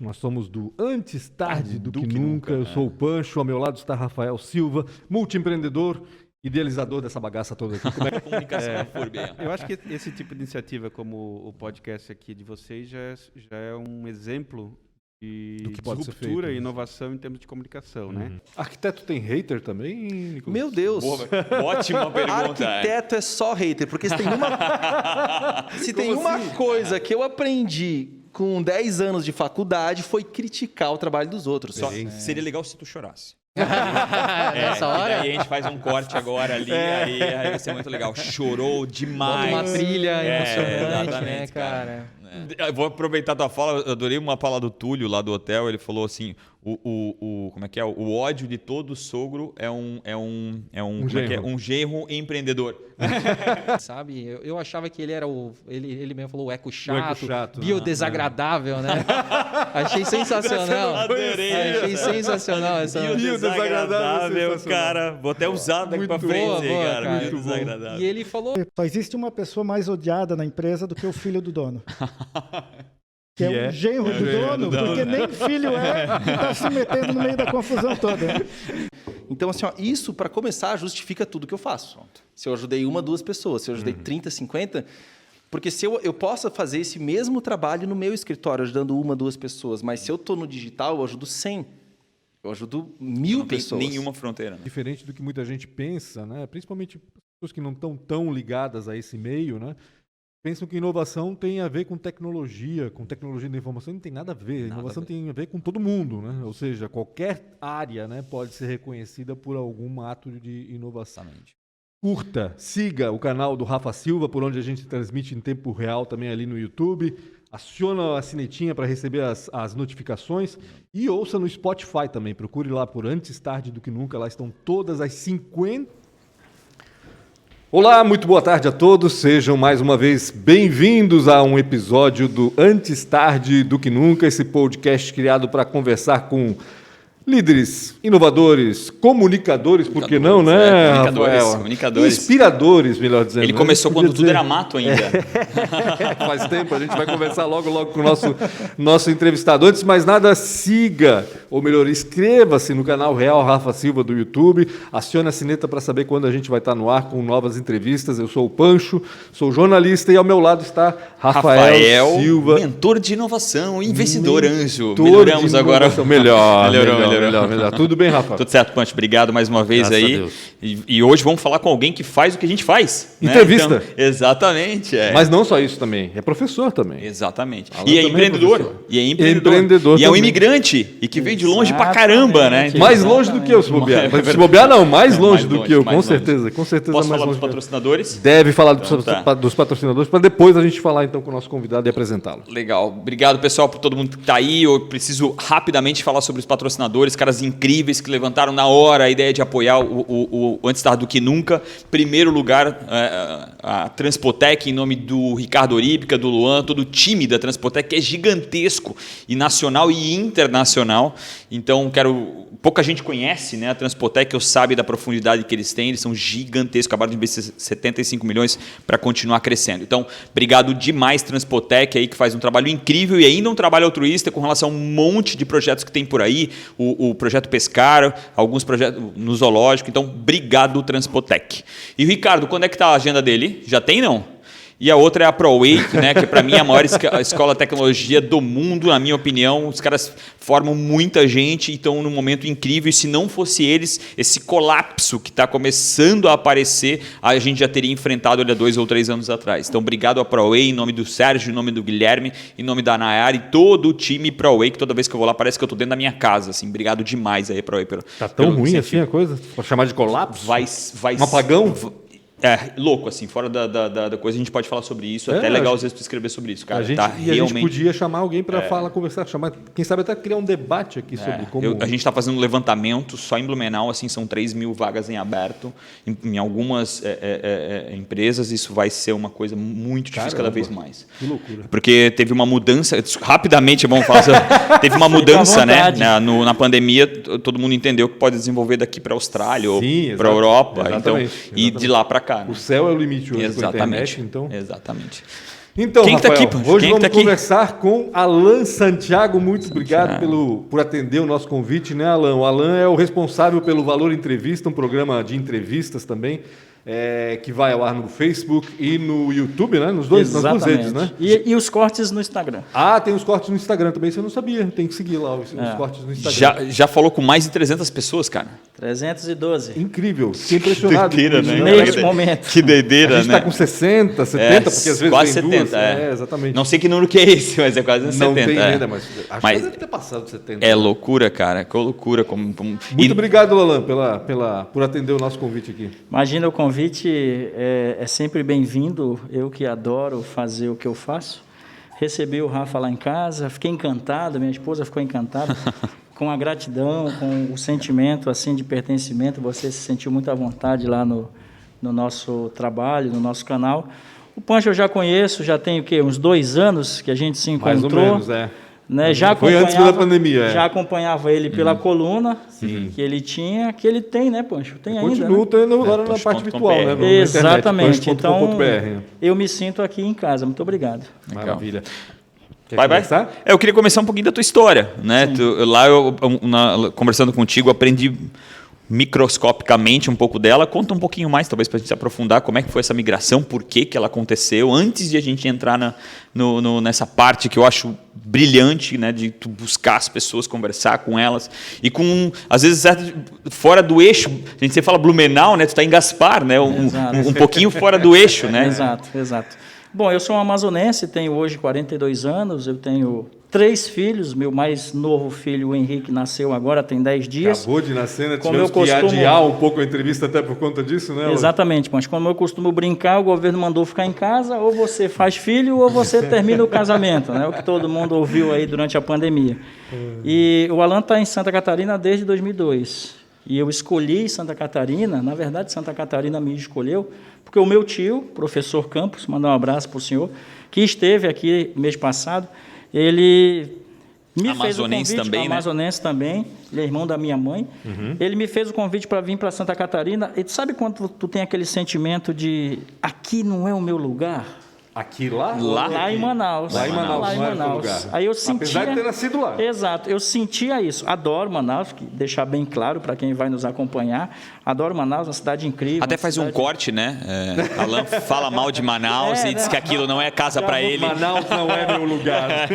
Nós somos do Antes Tarde do que Nunca. Eu sou o Pancho, ao meu lado está Rafael Silva, multiempreendedor, idealizador dessa bagaça toda aqui. Como é que comunicação bem? Eu acho que esse tipo de iniciativa, como o podcast aqui de vocês, já é um exemplo de ruptura e inovação em termos de comunicação, né? Arquiteto tem hater também, Nicolas? Meu Deus! Ótima pergunta. Arquiteto é só hater, porque se tem uma coisa que eu aprendi com 10 anos de faculdade foi criticar o trabalho dos outros. Só seria legal se tu chorasse. Nessa hora? Aí a gente faz um corte agora ali, aí vai ser muito legal. Chorou demais. Bota uma trilha emocionante, né, cara? Eu vou aproveitar a tua fala, eu adorei uma fala do Túlio lá do hotel, ele falou assim, como é que é? O ódio de todo sogro é um genro empreendedor. Sabe, eu achava que ele era ele mesmo falou o eco chato, chato, biodesagradável, né? Achei sensacional. Achei sensacional essa biodesagradável, cara. Vou até usar daqui pra frente, cara. Biodesagradável. E ele falou... Só existe uma pessoa mais odiada na empresa do que o filho do dono. Que é o genro do dono, porque nem filho e está se metendo no meio da confusão toda. Então, assim, isso, para começar, justifica tudo que eu faço. Se eu ajudei 1, 2 pessoas, se eu ajudei 30, 50... Porque se eu posso fazer esse mesmo trabalho no meu escritório, ajudando 1, 2 pessoas, mas se eu estou no digital, eu ajudo 100. Eu ajudo 1000 pessoas. Nenhuma fronteira. Né? Diferente do que muita gente pensa, né? Principalmente pessoas que não estão tão ligadas a esse meio, né? Pensam que inovação tem a ver com tecnologia da informação. Não tem nada a ver. Inovação tem a ver com todo mundo, né? Ou seja, qualquer área, né, pode ser reconhecida por algum ato de inovação. Curta, siga o canal do Rafa Silva, por onde a gente transmite em tempo real também ali no YouTube. Aciona a sinetinha para receber as notificações e ouça no Spotify também. Procure lá por Antes Tarde do que Nunca. Lá estão todas as 50... Olá, muito boa tarde a todos. Sejam mais uma vez bem-vindos a um episódio do Antes Tarde do que Nunca, esse podcast criado para conversar com líderes, inovadores, comunicadores, por que não, né, comunicadores. Inspiradores, melhor dizendo. Ele começou quando tudo era mato ainda. Faz tempo, a gente vai conversar logo com o nosso entrevistado. Antes de mais nada, siga, ou melhor, inscreva-se no canal Real Rafa Silva do YouTube, acione a sineta para saber quando a gente vai estar no ar com novas entrevistas. Eu sou o Pancho, sou jornalista e ao meu lado está Rafael Silva. Mentor de inovação, investidor anjo. Melhoramos agora. Melhorou. Tudo bem, Rafa? Tudo certo, Pancho. Obrigado mais uma vez. Graças aí. A Deus. E hoje vamos falar com alguém que faz o que a gente faz. Entrevista. Né? Então, exatamente. Mas não só isso também. É professor também. Exatamente. E é empreendedor. E é um imigrante. E que veio de longe pra caramba, né? Mais longe do que eu, se bobear. Se bobear, não. Mais longe do que eu, com certeza. Com certeza. Posso falar dos patrocinadores? Deve falar dos patrocinadores, para depois a gente falar então com o nosso convidado e apresentá-lo. Legal. Obrigado, pessoal, por todo mundo que está aí. Eu preciso rapidamente falar sobre os patrocinadores, caras incríveis que levantaram na hora a ideia de apoiar o Antes Tarde do que Nunca. Primeiro lugar, a Transpotec, em nome do Ricardo Oríbica, do Luan, todo o time da Transpotec, que é gigantesco, e nacional e internacional. Então, pouca gente conhece, né, a Transpotec, eu sabe da profundidade que eles têm, eles são gigantescos, acabaram de investir 75 milhões para continuar crescendo. Então, obrigado demais, Transpotec, aí, que faz um trabalho incrível e ainda um trabalho altruísta com relação a um monte de projetos que tem por aí, o projeto Pescar, alguns projetos no zoológico. Então, obrigado, Transpotec. E o Ricardo, quando é que está a agenda dele? Já tem, não? E a outra é a ProWay, né, que para mim é a maior escola de tecnologia do mundo, na minha opinião. Os caras formam muita gente e estão num momento incrível. E se não fosse eles, esse colapso que está começando a aparecer, a gente já teria enfrentado ele há 2 ou 3 anos atrás. Então, obrigado a ProWay, em nome do Sérgio, em nome do Guilherme, em nome da Nayara e todo o time ProWay, que toda vez que eu vou lá parece que eu estou dentro da minha casa. Assim. Obrigado demais aí, ProWay. Tá tão ruim assim a coisa? Para chamar de colapso? Um apagão? É, louco, assim, fora da coisa, a gente pode falar sobre isso. Até legal, às vezes, para escrever sobre isso, cara. A gente podia chamar alguém para conversar, quem sabe até criar um debate aqui sobre como... A gente está fazendo um levantamento só em Blumenau, assim, são 3.000 vagas em aberto. Em algumas empresas, isso vai ser uma coisa muito difícil cada vez mais. Que loucura. Porque teve uma mudança, rapidamente, vamos falar, teve uma mudança, né? Na pandemia, todo mundo entendeu que pode desenvolver daqui para a Austrália ou para a Europa. Então, e de lá para cá. Né? O céu é o limite hoje. Exatamente. Com a internet, então... Exatamente. Então, quem Rafael, tá aqui, hoje quem vamos tá conversar com Alan Santiago. Muito obrigado por atender o nosso convite, né, Alan? O Alan é o responsável pelo Valor Entrevista, um programa de entrevistas também, que vai ao ar no Facebook e no YouTube, né? Nas duas redes, né? E os cortes no Instagram. Ah, tem os cortes no Instagram também, você não sabia. Tem que seguir lá os cortes no Instagram. Já falou com mais de 300 pessoas, cara. 312. Incrível, fiquei impressionado. Doideira, né? Neste momento. Que doideira, A gente está com 60, 70, porque às vezes quase tem 70, duas. Exatamente. Não sei que número que é esse, mas é quase 70. Não tem ainda, mas acho que deve ter passado de 70. É loucura, cara. Que loucura. Muito obrigado, Alan, por atender o nosso convite aqui. Imagina, o convite é sempre bem-vindo. Eu que adoro fazer o que eu faço. Recebi o Rafa lá em casa, fiquei encantado, minha esposa ficou encantada. Com a gratidão, com o sentimento assim de pertencimento, você se sentiu muito à vontade lá no nosso trabalho, no nosso canal. O Pancho eu já conheço, já tem o quê? Uns 2 anos que a gente se encontrou. Mais ou menos, né? Foi antes da pandemia. Já acompanhava ele pela coluna que ele tinha, que ele tem, né, Pancho? Tem ainda. Continua tendo agora na parte virtual, né? Exatamente. Então, né? eu me sinto aqui em casa. Muito obrigado. Maravilha. Vai. Eu queria começar um pouquinho da tua história, né? Lá conversando contigo, aprendi microscopicamente um pouco dela. Conta um pouquinho mais, talvez, para a gente se aprofundar, como é que foi essa migração, por que ela aconteceu, antes de a gente entrar nessa parte que eu acho brilhante, né? De tu buscar as pessoas, conversar com elas, e às vezes, fora do eixo, a gente sempre fala Blumenau, né? Tu está em Gaspar, né? Um pouquinho fora do eixo, né? Exato. Bom, eu sou um amazonense, tenho hoje 42 anos, eu tenho 3 filhos, meu mais novo filho, o Henrique, nasceu agora, tem 10 dias. Acabou de nascer, né? Tivemos que adiar um pouco a entrevista até por conta disso, né? Exatamente, mas como eu costumo brincar, o governo mandou ficar em casa, ou você faz filho ou você termina o casamento, né? O que todo mundo ouviu aí durante a pandemia. E o Alan está em Santa Catarina desde 2002. E eu escolhi Santa Catarina, na verdade Santa Catarina me escolheu, porque o meu tio, professor Campos, mandar um abraço para o senhor, que esteve aqui mês passado, ele me fez o convite, também, amazonense também, ele é irmão da minha mãe, ele me fez o convite para vir para Santa Catarina, e tu sabe quando tu tem aquele sentimento de, aqui não é o meu lugar? Aqui lá? Lá em Manaus. Lá em Manaus. Aí eu sentia, apesar de ter nascido lá. Exato, eu sentia isso. Adoro Manaus, deixar bem claro para quem vai nos acompanhar. Adoro Manaus, uma cidade incrível. Até faz um corte, né? Alan fala mal de Manaus e diz que aquilo não é casa para ele. Manaus não é meu lugar.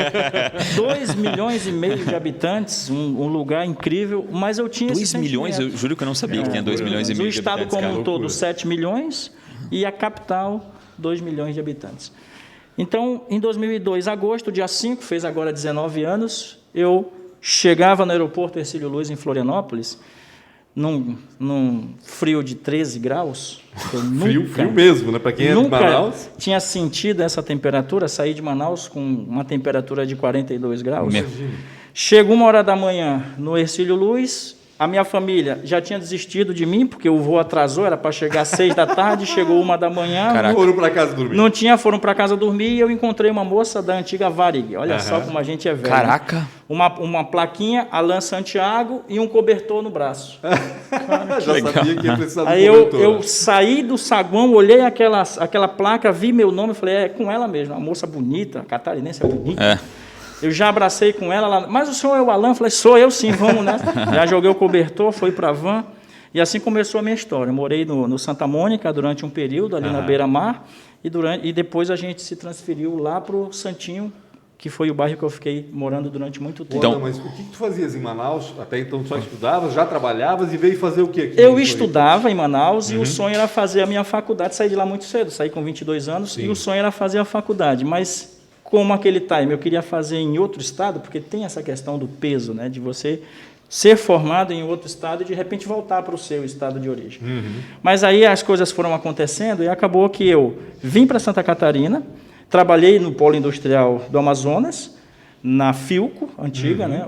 2,5 milhões de habitantes, um lugar incrível, mas eu tinha 2 milhões? Eu juro que eu não sabia que tinha 2,5 milhões de habitantes. O estado como um todo, 7 milhões, e a capital, 2 milhões de habitantes. Então, em 2002, agosto, dia 5, fez agora 19 anos, eu chegava no aeroporto Hercílio Luz, em Florianópolis, num frio de 13 graus. Frio mesmo, né? Para quem é de Manaus. Tinha sentido essa temperatura, saí de Manaus com uma temperatura de 42 graus. Chegou 1h da manhã no Hercílio Luz, a minha família já tinha desistido de mim, porque o voo atrasou, era para chegar às 6 da tarde, chegou 1 da manhã. Foram para casa dormir. Não tinha, foram para casa dormir, e eu encontrei uma moça da antiga Varig. Olha só como a gente é velho. Caraca! Né? Uma plaquinha, Alan Santiago, e um cobertor no braço. Já sabia que ia precisar do Aí cobertor. eu saí do saguão, olhei aquela placa, vi meu nome e falei, é com ela mesmo, uma moça bonita, catarinense bonita. Eu já abracei com ela, mas o senhor é o Alan? Eu falei, sou eu sim, vamos nessa. Já joguei o cobertor, fui para a van, e assim começou a minha história. Eu morei no Santa Mônica durante um período, ali na beira-mar, e depois a gente se transferiu lá para o Santinho, que foi o bairro que eu fiquei morando durante muito tempo. Então, mas o que tu fazias em Manaus? Até então só estudavas, já trabalhavas e veio fazer o quê aqui? Eu estudava em Manaus e o sonho era fazer a minha faculdade, saí de lá muito cedo, saí com 22 anos, e o sonho era fazer a faculdade, mas como aquele time eu queria fazer em outro estado, porque tem essa questão do peso, né, de você ser formado em outro estado e de repente voltar para o seu estado de origem. Mas aí as coisas foram acontecendo e acabou que eu vim para Santa Catarina, trabalhei no polo industrial do Amazonas, na Filco, antiga, né,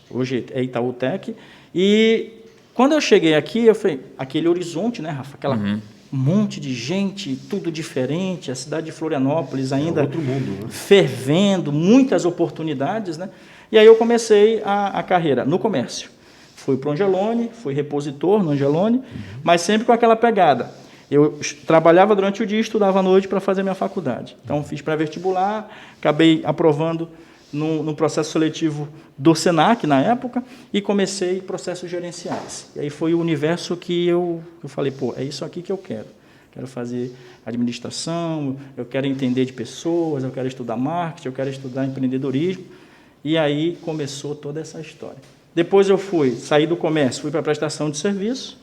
hoje é Itaútec, e quando eu cheguei aqui, eu falei, aquele horizonte, né, Rafa, aquela monte de gente, tudo diferente, a cidade de Florianópolis ainda outro mundo, né? Fervendo, muitas oportunidades, né? E aí eu comecei a carreira no comércio. Fui para o Angelone, fui repositor no Angelone, mas sempre com aquela pegada. Eu trabalhava durante o dia e estudava à noite para fazer minha faculdade. Então, fiz pré-vestibular, acabei aprovando no processo seletivo do Senac, na época, e comecei processos gerenciais. E aí foi o universo que eu falei, pô, é isso aqui que eu quero. Quero fazer administração, eu quero entender de pessoas, eu quero estudar marketing, eu quero estudar empreendedorismo. E aí começou toda essa história. Depois eu saí do comércio, fui para a prestação de serviço.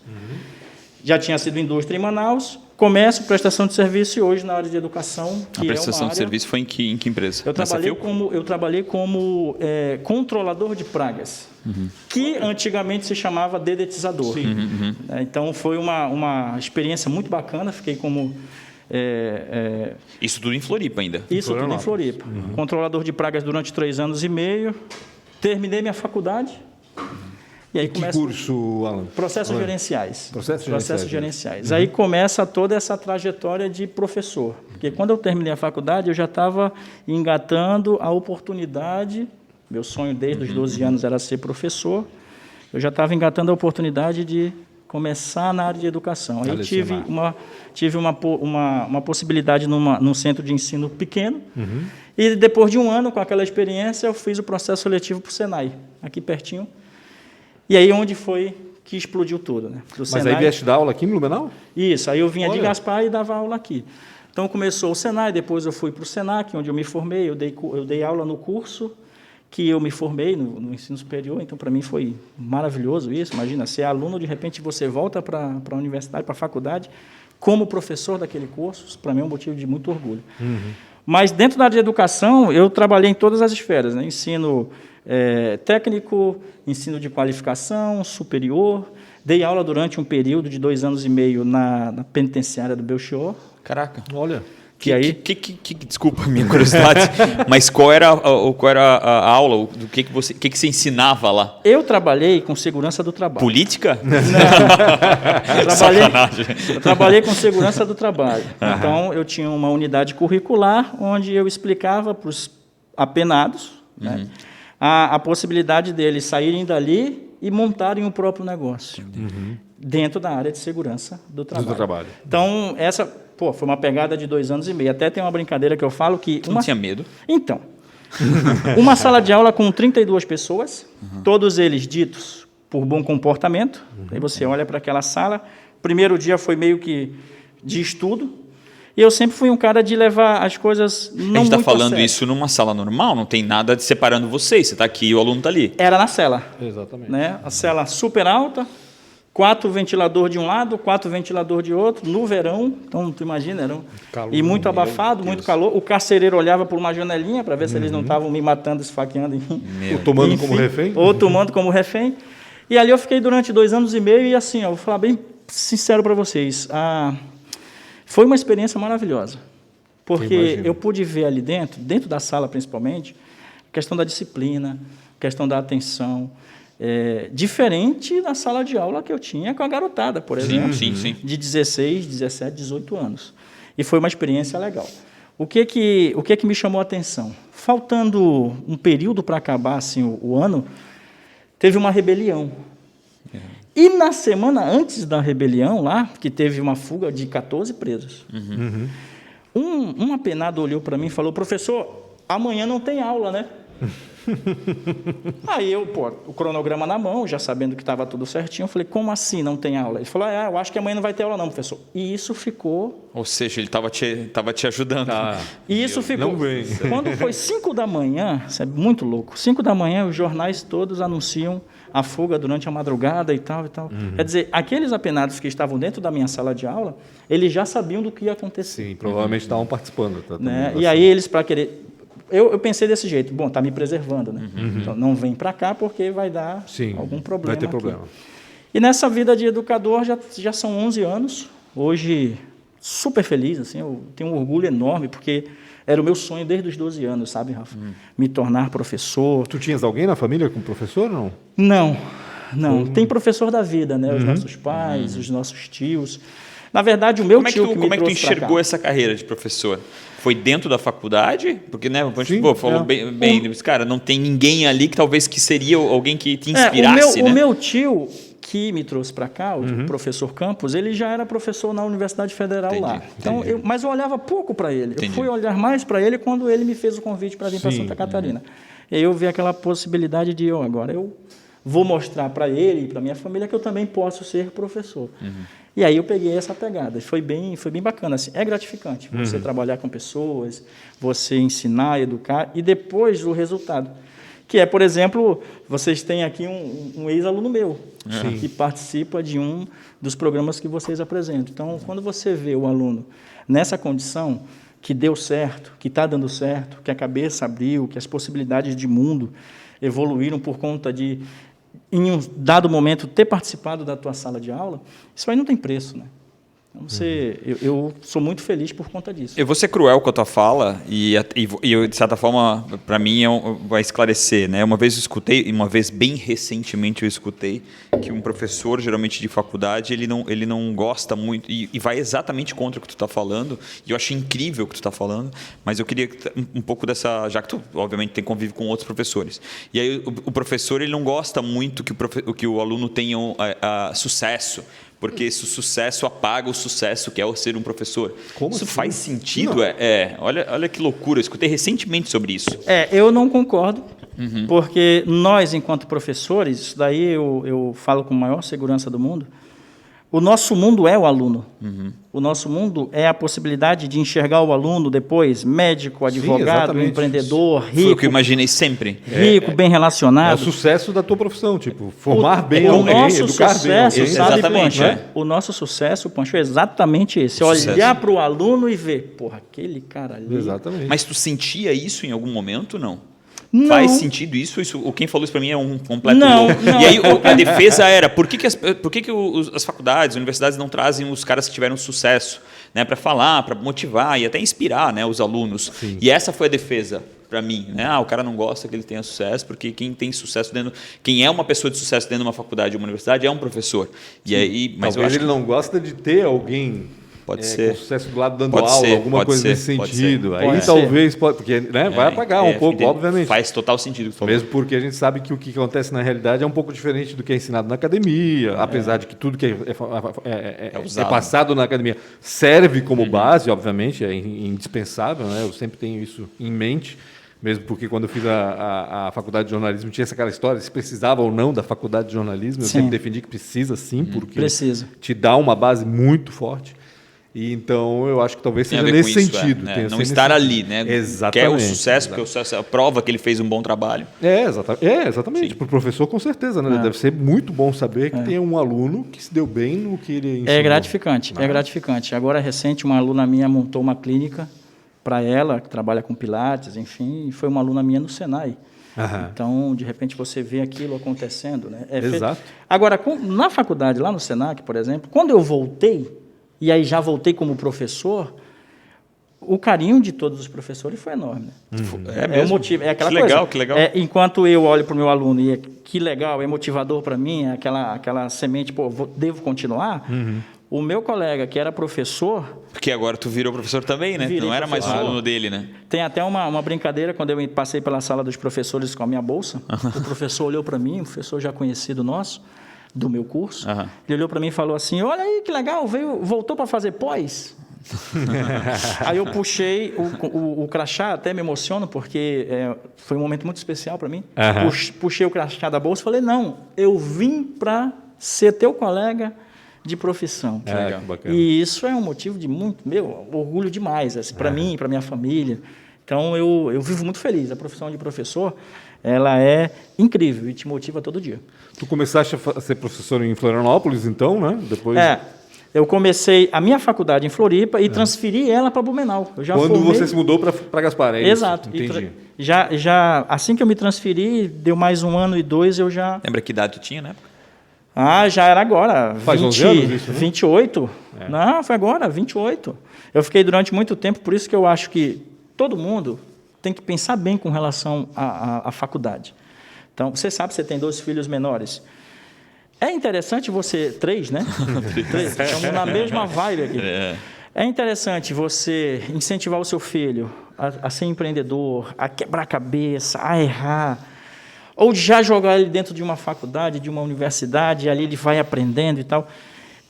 Já tinha sido indústria em Manaus, comércio, prestação de serviço e hoje na área de educação. A prestação de serviço foi em que empresa? Eu trabalhei como controlador de pragas, que antigamente se chamava dedetizador. Então foi uma experiência muito bacana, fiquei como... Isso tudo em Floripa ainda? Isso tudo em Floripa. Controlador de pragas durante 3 anos e meio, terminei minha faculdade. E aí que curso, Alan? Processos gerenciais. Processos gerenciais. Aí começa toda essa trajetória de professor. Porque quando eu terminei a faculdade, eu já estava engatando a oportunidade, meu sonho desde os 12 anos era ser professor, eu já estava engatando a oportunidade de começar na área de educação. Aí tive uma possibilidade num centro de ensino pequeno, e depois de 1 ano, com aquela experiência, eu fiz o processo seletivo para o Senai, aqui pertinho. E aí onde foi que explodiu tudo, né? Mas Senai, aí vieste dar aula aqui no Blumenau? Isso, aí eu vinha de Gaspar e dava aula aqui. Então começou o Senai, depois eu fui para o Senac, onde eu me formei, eu dei aula no curso que eu me formei no ensino superior, então para mim foi maravilhoso isso. Imagina, ser aluno, de repente você volta para a universidade, para a faculdade, como professor daquele curso, para mim é um motivo de muito orgulho. Mas dentro da área de educação, eu trabalhei em todas as esferas, né? Ensino técnico, ensino de qualificação, superior. Dei aula durante um período de 2 anos e meio na penitenciária do Belchior. Caraca. Olha. Desculpa a minha curiosidade, mas qual era a aula? Do que você ensinava lá? Eu trabalhei com segurança do trabalho. Política? Não. Eu trabalhei com segurança do trabalho. Então, eu tinha uma unidade curricular onde eu explicava para os apenados, né, a possibilidade deles saírem dali e montarem o próprio negócio dentro da área de segurança do trabalho. Então, essa foi uma pegada de 2 anos e meio. Até tem uma brincadeira que eu falo que... Tu não tinha medo? Então, uma sala de aula com 32 pessoas, todos eles ditos por bom comportamento. Aí você olha para aquela sala. Primeiro dia foi meio que de estudo. E eu sempre fui um cara de levar as coisas não muito a sério. A gente está falando isso numa sala normal, não tem nada separando vocês. Você está aqui e o aluno está ali. Era na cela. Exatamente. Né? A cela super alta, 4 ventiladores de um lado, 4 ventiladores de outro, no verão. Então, tu imagina, e muito abafado, muito calor. O carcereiro olhava por uma janelinha para ver se eles não estavam me matando, esfaqueando. Ou tomando como refém. Ou tomando como refém. E ali eu fiquei durante 2 anos e meio e assim, eu vou falar bem sincero para vocês. Foi uma experiência maravilhosa, porque eu pude ver ali dentro da sala principalmente, a questão da disciplina, a questão da atenção, diferente da sala de aula que eu tinha com a garotada, por exemplo, de 16, 17, 18 anos. E foi uma experiência legal. O que me chamou a atenção? Faltando um período para acabar assim, o ano, teve uma rebelião. E na semana antes da rebelião, lá, que teve uma fuga de 14 presos, um apenado olhou para mim e falou: professor, amanhã não tem aula, né? Aí eu, o cronograma na mão, já sabendo que estava tudo certinho, eu falei: como assim não tem aula? Ele falou: eu acho que amanhã não vai ter aula não, professor. E isso ficou... Ou seja, ele estava te ajudando. E isso ficou... Quando foi 5 da manhã, isso é muito louco, 5 da manhã os jornais todos anunciam a fuga durante a madrugada e tal. Quer dizer, aqueles apenados que estavam dentro da minha sala de aula, eles já sabiam do que ia acontecer. Sim, provavelmente estavam participando. Né? E aí eles, para querer... Eu pensei desse jeito, está me preservando, né? Então, não vem para cá porque vai dar algum problema. Vai ter problema. E nessa vida de educador já são 11 anos, hoje super feliz, assim, eu tenho um orgulho enorme, porque era o meu sonho desde os 12 anos, sabe, Rafa? Me tornar professor. Tu tinhas alguém na família com professor ou não? Não. Tem professor da vida, né? Os nossos pais, os nossos tios. Na verdade, o meu tio que me trouxe. Como é que tu enxergou essa carreira de professor? Foi dentro da faculdade? Porque, né, falou bem, cara, não tem ninguém ali que talvez que seria alguém que te inspirasse, O meu tio, que me trouxe para cá, o professor Campos, ele já era professor na Universidade Federal lá. Então, mas eu olhava pouco para ele. Eu fui olhar mais para ele quando ele me fez o convite para vir para Santa Catarina. E aí eu vi aquela possibilidade de, agora eu vou mostrar para ele e para minha família que eu também posso ser professor. E aí eu peguei essa pegada. Foi bem bacana. Assim, é gratificante você trabalhar com pessoas, você ensinar, educar, e depois o resultado. Que é, por exemplo, vocês têm aqui um ex-aluno meu, que participa de um dos programas que vocês apresentam. Então, quando você vê o aluno nessa condição, que deu certo, que está dando certo, que a cabeça abriu, que as possibilidades de mundo evoluíram por conta de, em um dado momento, ter participado da tua sala de aula, isso aí não tem preço, né? Então, eu sou muito feliz por conta disso. Eu vou ser cruel com a tua fala e de certa forma, para mim, vai esclarecer. Né? Uma vez eu escutei, bem recentemente eu escutei, que um professor, geralmente de faculdade, ele não gosta muito, e vai exatamente contra o que tu está falando, e eu acho incrível o que tu está falando, mas eu queria um pouco dessa, já que tu, obviamente, tem convívio com outros professores. E aí o professor, ele não gosta muito que o aluno tenha sucesso, porque esse sucesso apaga o sucesso que é ser um professor. Como isso assim? Faz sentido? Olha que loucura, eu escutei recentemente sobre isso. Eu não concordo, porque nós, enquanto professores, isso daí eu falo com a maior segurança do mundo, o nosso mundo é o aluno. O nosso mundo é a possibilidade de enxergar o aluno depois, médico, advogado, empreendedor, rico. Foi o que eu imaginei sempre. Rico, bem relacionado. É o sucesso da tua profissão, tipo, formar bem alguém, educar bem alguém. Exatamente. O nosso sucesso, Pancho, é exatamente esse. Olhar para o aluno e ver, porra, aquele cara ali. Exatamente. Mas tu sentia isso em algum momento, não? Não. Faz sentido isso? Quem falou isso para mim é um completo louco. E aí a defesa era, por que as faculdades, as universidades não trazem os caras que tiveram sucesso, né, para falar, para motivar e até inspirar, né, os alunos? Sim. E essa foi a defesa para mim, né? O cara não gosta que ele tenha sucesso, porque quem tem sucesso quem é uma pessoa de sucesso dentro de uma faculdade ou uma universidade é um professor. E aí, mas talvez ele não gosta de ter alguém pode ser com sucesso do lado dando aula, alguma coisa nesse sentido. Aí talvez porque vai apagar um pouco, obviamente. Faz total sentido. Mesmo porque a gente sabe que o que acontece na realidade é um pouco diferente do que é ensinado na academia, apesar de que tudo que é passado na academia serve como base, obviamente, é indispensável, né? Eu sempre tenho isso em mente. Mesmo porque quando eu fiz a faculdade de jornalismo tinha aquela história se precisava ou não da faculdade de jornalismo. Eu sempre defendi que precisa sim, porque te dá uma base muito forte. E então eu acho que talvez seja nesse sentido. Não estar ali, né? Exatamente. Quer o sucesso, porque o sucesso é a prova que ele fez um bom trabalho. Exatamente. Para o professor, com certeza. Né? Deve ser muito bom saber que tem um aluno que se deu bem no que ele ensinou. É gratificante. Agora, recente, uma aluna minha montou uma clínica para ela, que trabalha com pilates, enfim, e foi uma aluna minha no Senai. Então, de repente, você vê aquilo acontecendo. Né? Exato. Agora, na faculdade, lá no Senac, por exemplo, quando eu voltei, e aí já voltei como professor, o carinho de todos os professores foi enorme. Né? É o motivo. É aquela coisa. Que legal. Enquanto eu olho para o meu aluno e que legal, é motivador para mim, é aquela semente, devo continuar. O meu colega, que era professor... Porque agora tu virou professor também, né? Não era mais um aluno dele, né? Tem até uma brincadeira, quando eu passei pela sala dos professores com a minha bolsa, o professor olhou para mim, um professor já conhecido nosso, do meu curso, ele olhou para mim e falou assim, olha aí que legal, voltou para fazer pós? Aí eu puxei o crachá, até me emociono, porque foi um momento muito especial para mim. Puxei o crachá da bolsa e falei, não, eu vim para ser teu colega de profissão. Que bacana. E isso é um motivo de muito, orgulho demais, assim, para mim, para minha família. Então eu vivo muito feliz. A profissão de professor, ela é incrível e te motiva todo dia. Tu começaste a ser professor em Florianópolis, então, né? Depois... Eu comecei a minha faculdade em Floripa e transferi ela para Blumenau. Quando você se mudou para Gaspar, Exato. Isso? Entendi. Já, assim que eu me transferi, deu mais 1 ano e 2, eu já... Lembra que idade tu tinha, né? Já era agora. Faz 11 anos isso, né? 28. Não, foi agora, 28. Eu fiquei durante muito tempo, por isso que eu acho que todo mundo tem que pensar bem com relação à faculdade. Então, você sabe que você tem 2 filhos menores. É interessante você... 3, né? 3. Estamos na mesma vibe aqui. É interessante você incentivar o seu filho a ser empreendedor, a quebrar a cabeça, a errar. ou de já jogar ele dentro de uma faculdade, de uma universidade, e ali ele vai aprendendo e tal.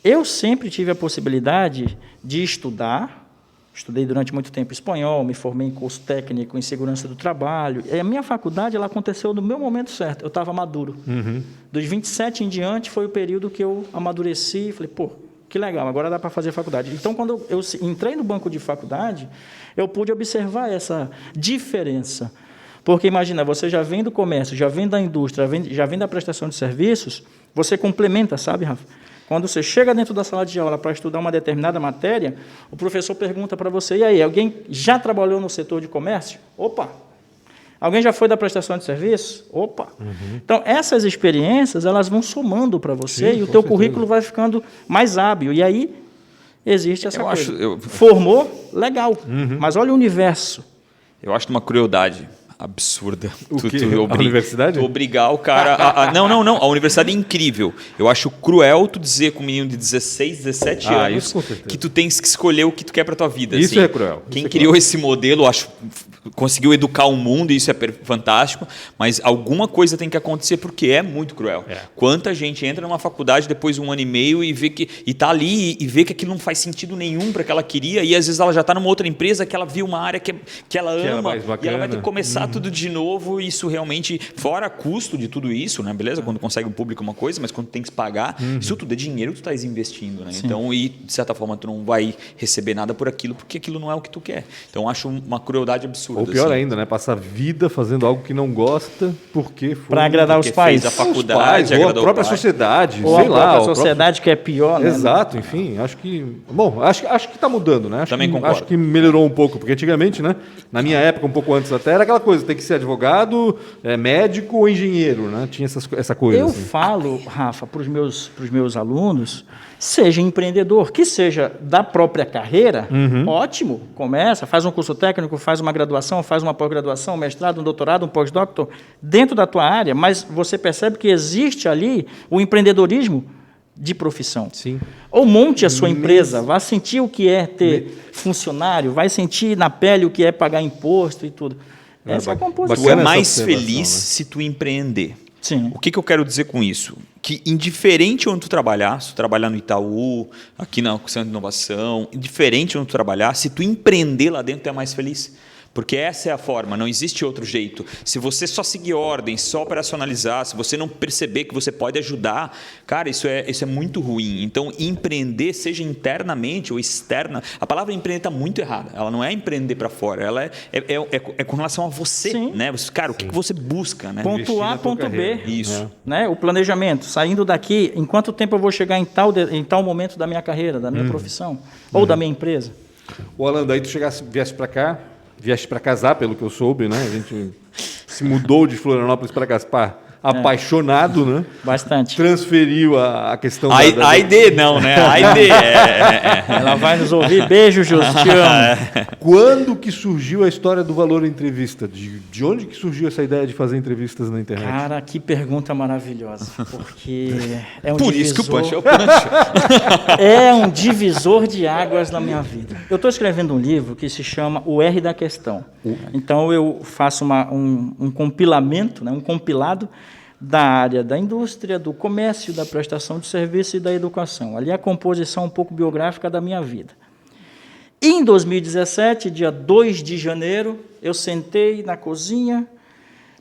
Eu sempre tive a possibilidade de estudar, estudei durante muito tempo espanhol, me formei em curso técnico em segurança do trabalho, e a minha faculdade ela aconteceu no meu momento certo, eu estava maduro. Dos 27 em diante foi o período que eu amadureci, falei, pô, que legal, agora dá para fazer faculdade. Então, quando eu entrei no banco de faculdade, eu pude observar essa diferença. Porque, imagina, você já vem do comércio, já vem da indústria, já vem da prestação de serviços, você complementa, sabe, Rafa? Quando você chega dentro da sala de aula para estudar uma determinada matéria, o professor pergunta para você, e aí, alguém já trabalhou no setor de comércio? Opa! Alguém já foi da prestação de serviços? Opa! Então, essas experiências, elas vão somando para você e o teu currículo vai ficando mais hábil. E aí, existe essa coisa. Formou, legal. Mas olha o universo. Eu acho uma crueldade absurda. A universidade? Tu obrigar o cara Não. A universidade é incrível. Eu acho cruel tu dizer com um menino de 16, 17 anos que tu tens que escolher o que tu quer pra tua vida. Isso é cruel. Quem criou esse modelo, acho, conseguiu educar o mundo, e isso é fantástico, mas alguma coisa tem que acontecer porque é muito cruel. Quanta gente entra numa faculdade depois de 1 ano e meio e vê que tá ali e vê que aquilo não faz sentido nenhum para que ela queria, e às vezes ela já está numa outra empresa que ela viu uma área que ela ama, e ela vai ter que começar tudo de novo. E isso realmente, fora custo de tudo isso, né? Beleza? Quando consegue um público é uma coisa, mas quando tem que pagar, isso tudo é dinheiro que tu estás investindo, né? Então, e de certa forma tu não vai receber nada por aquilo, porque aquilo não é o que tu quer. Então, acho uma crueldade absurda. Ou pior ainda, né? Passar vida fazendo algo que não gosta porque foi... Para agradar os pais. Fez a faculdade, ou a própria sociedade, ou sei lá. Ou a própria sociedade que é pior, né? Exato, enfim, acho que... Bom, acho que está mudando, né? Também concordo. Acho que melhorou um pouco, porque antigamente, né? Na minha época, um pouco antes até, era aquela coisa, tem que ser advogado, médico ou engenheiro, né? Tinha essa coisa. Eu assim. falo, Rafa, para os meus alunos, seja empreendedor, que seja da própria carreira, ótimo, começa, faz um curso técnico, faz uma graduação, faz uma pós-graduação, um mestrado, um doutorado, um pós-doutor, dentro da tua área, mas você percebe que existe ali o empreendedorismo de profissão. Sim. Ou monte a sua empresa, vá sentir o que é ter funcionário, vai sentir na pele o que é pagar imposto e tudo. Essa é a composição. Tu é mais feliz se tu empreender. Sim. O que eu quero dizer com isso? Que indiferente onde tu trabalhar, se tu trabalhar no Itaú, aqui na Centro de Inovação, indiferente onde tu trabalhar, se tu empreender lá dentro, tu é mais feliz. Porque essa é a forma, não existe outro jeito. Se você só seguir ordens, só operacionalizar, se você não perceber que você pode ajudar, cara, isso é muito ruim. Então, empreender, seja internamente ou externa, a palavra empreender está muito errada. Ela não é empreender para fora, ela é com relação a você. Né? Cara, o que você busca? Né? Ponto A, ponto B. Isso. Né? O planejamento, saindo daqui, em quanto tempo eu vou chegar em tal momento da minha carreira, da minha profissão, ou da minha empresa. O Alan, daí tu viesse para cá, vieste para casar, pelo que eu soube, né? A gente se mudou de Florianópolis para Gaspar, apaixonado, né? Bastante. Transferiu a questão AID não, né? AID Ela vai nos ouvir. Beijo, Jus, te amo. Quando que surgiu a história do Valor Entrevista? De onde que surgiu essa ideia de fazer entrevistas na internet? Cara, que pergunta maravilhosa. Porque é um Por divisor... isso que o Punch é o Punch. É um divisor de águas na minha vida. Eu estou escrevendo um livro que se chama O R da Questão. Então, eu faço um compilamento, né, um compilado da área da indústria, do comércio, da prestação de serviço e da educação. Ali é a composição um pouco biográfica da minha vida. E em 2017, dia 2 de janeiro, eu sentei na cozinha,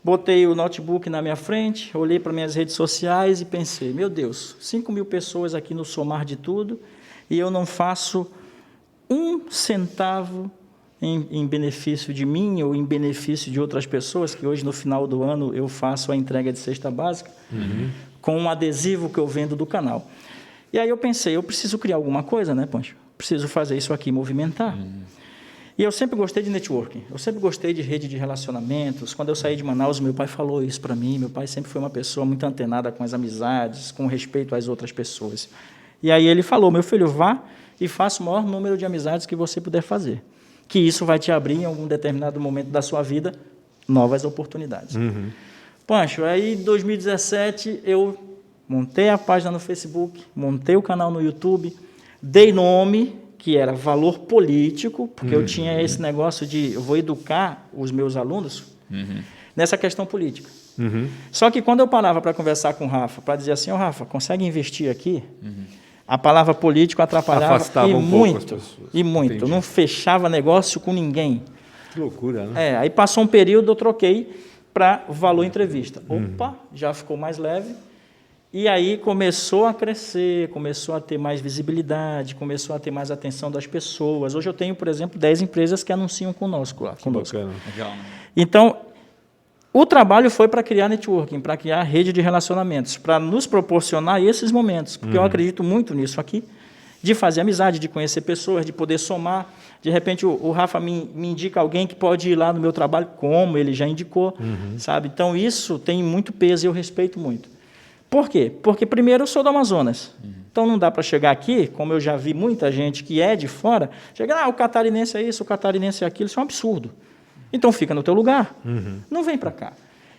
botei o notebook na minha frente, olhei para minhas redes sociais e pensei, meu Deus, 5.000 pessoas aqui no somar de tudo e eu não faço 1 centavo em benefício de mim ou em benefício de outras pessoas, que hoje, no final do ano, eu faço a entrega de cesta básica com um adesivo que eu vendo do canal. E aí eu pensei, eu preciso criar alguma coisa, né, Pancho? Preciso fazer isso aqui movimentar. E eu sempre gostei de networking, eu sempre gostei de rede de relacionamentos. Quando eu saí de Manaus, meu pai falou isso para mim. Meu pai sempre foi uma pessoa muito antenada com as amizades, com respeito às outras pessoas. E aí ele falou, meu filho, vá e faça o maior número de amizades que você puder fazer, que isso vai te abrir, em algum determinado momento da sua vida, novas oportunidades. Pancho, aí em 2017, eu montei a página no Facebook, montei o canal no YouTube, dei nome, que era Valor Político, porque eu tinha esse negócio de, eu vou educar os meus alunos nessa questão política. Só que quando eu parava para conversar com o Rafa, para dizer assim, Rafa, consegue investir aqui? A palavra político atrapalhava Afastava e um pouco as pessoas. muito. Entendi. Não fechava negócio com ninguém. Que loucura, né? Aí passou um período, eu troquei para valor entrevista. Opa, já ficou mais leve. E aí começou a crescer, começou a ter mais visibilidade, começou a ter mais atenção das pessoas. Hoje eu tenho, por exemplo, 10 empresas que anunciam conosco. Bacana. Legal, né? Então, o trabalho foi para criar networking, para criar rede de relacionamentos, para nos proporcionar esses momentos, porque eu acredito muito nisso aqui, de fazer amizade, de conhecer pessoas, de poder somar. De repente, o Rafa me indica alguém que pode ir lá no meu trabalho, como ele já indicou, sabe? Então, isso tem muito peso e eu respeito muito. Por quê? Porque, primeiro, eu sou do Amazonas. Então, não dá para chegar aqui, como eu já vi muita gente que é de fora, chegar, o catarinense é isso, o catarinense é aquilo, isso é um absurdo. Então, fica no teu lugar. Não vem para cá.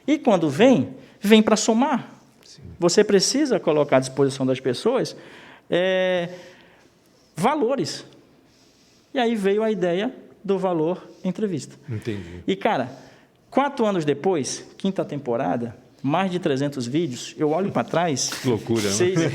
E quando vem para somar. Sim. Você precisa colocar à disposição das pessoas valores. E aí veio a ideia do Valor Entrevista. Entendi. E, cara, 4 anos depois, 5ª temporada, mais de 300 vídeos, eu olho para trás... Que loucura, vocês, né?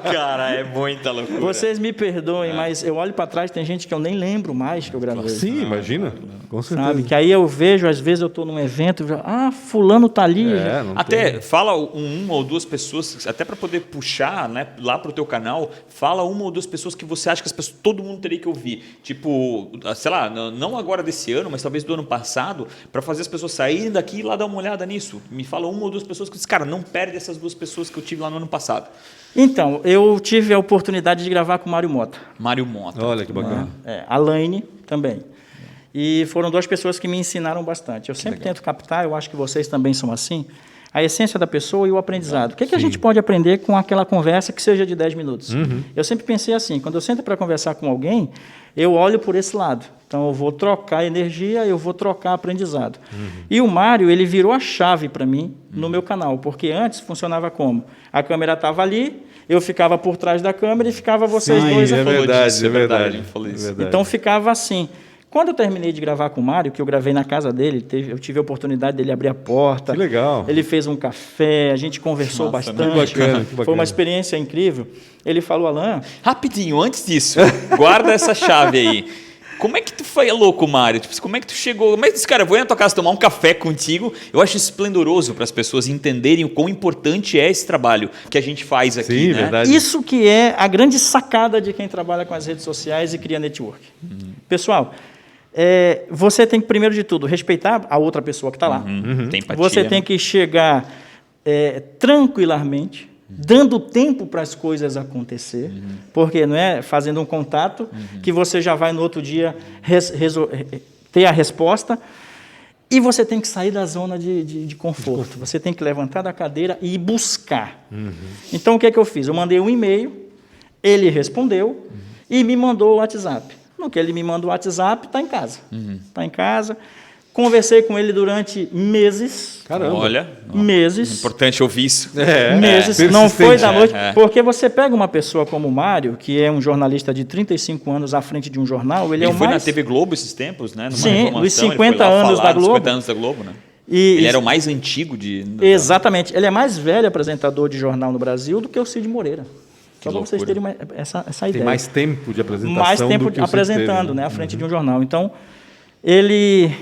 Cara, é muita loucura. Vocês me perdoem, mas eu olho para trás, tem gente que eu nem lembro mais que eu gravei. Sim, imagina. Com certeza. Sabe? Que aí eu vejo, às vezes eu estou num evento, fulano está ali. Até fala uma ou duas pessoas, até para poder puxar, né, lá para o teu canal, fala uma ou duas pessoas que você acha que todo mundo teria que ouvir. Tipo, sei lá, não agora desse ano, mas talvez do ano passado, para fazer as pessoas saírem daqui e lá dar uma olhada nisso. Me fala uma ou duas pessoas que dizem, cara, não perde essas 2 pessoas que eu tive lá no ano passado. Então, eu tive a oportunidade de gravar com o Mário Mota. Mário Mota. Olha que bacana. A Laine também. E foram 2 pessoas que me ensinaram bastante. Eu sempre tento captar, eu acho que vocês também são assim, a essência da pessoa e o aprendizado. O que a gente pode aprender com aquela conversa que seja de 10 minutos? Eu sempre pensei assim, quando eu sento para conversar com alguém, eu olho por esse lado. Então, eu vou trocar energia, eu vou trocar aprendizado. E o Mário, ele virou a chave para mim no meu canal, porque antes funcionava como? A câmera estava ali, eu ficava por trás da câmera e ficava vocês dois aqui. É verdade. Então, ficava assim. Quando eu terminei de gravar com o Mário, que eu gravei na casa dele, eu tive a oportunidade dele abrir a porta. Que legal. Ele fez um café, a gente conversou bastante. Que bacana. Foi uma experiência incrível. Ele falou, Alan... Rapidinho, antes disso, guarda essa chave aí. Como é que tu foi louco, Mário? Tipo, como é que tu chegou? Como é que disse, cara, eu vou ir na tua casa tomar um café contigo? Eu acho esplendoroso para as pessoas entenderem o quão importante é esse trabalho que a gente faz aqui. Sim, né? verdade. Isso que é a grande sacada de quem trabalha com as redes sociais e cria network. Pessoal, você tem que, primeiro de tudo, respeitar a outra pessoa que está lá. Tem empatia. Você tem que chegar tranquilamente, dando tempo para as coisas acontecer, porque não é fazendo um contato que você já vai no outro dia ter a resposta, e você tem que sair da zona de conforto. Você tem que levantar da cadeira e buscar. Então, o que é que eu fiz? Eu mandei um e-mail, ele respondeu e me mandou o WhatsApp. No que ele me manda o WhatsApp, está em casa. Está em casa. Conversei com ele durante meses. Caramba. Olha, meses. Importante ouvir isso. Meses. Não foi da noite. Porque você pega uma pessoa como o Mário, que é um jornalista de 35 anos à frente de um jornal, ele é o foi mais... na TV Globo esses tempos, né? Sim, nos 50 anos da Globo. 50 anos da Globo, né? Ele era o mais antigo Exatamente. Ele é mais velho apresentador de jornal no Brasil do que o Cid Moreira. Só para vocês terem essa ideia. Tem mais tempo de apresentação. Mais tempo apresentando, né, à frente de um jornal. Então, ele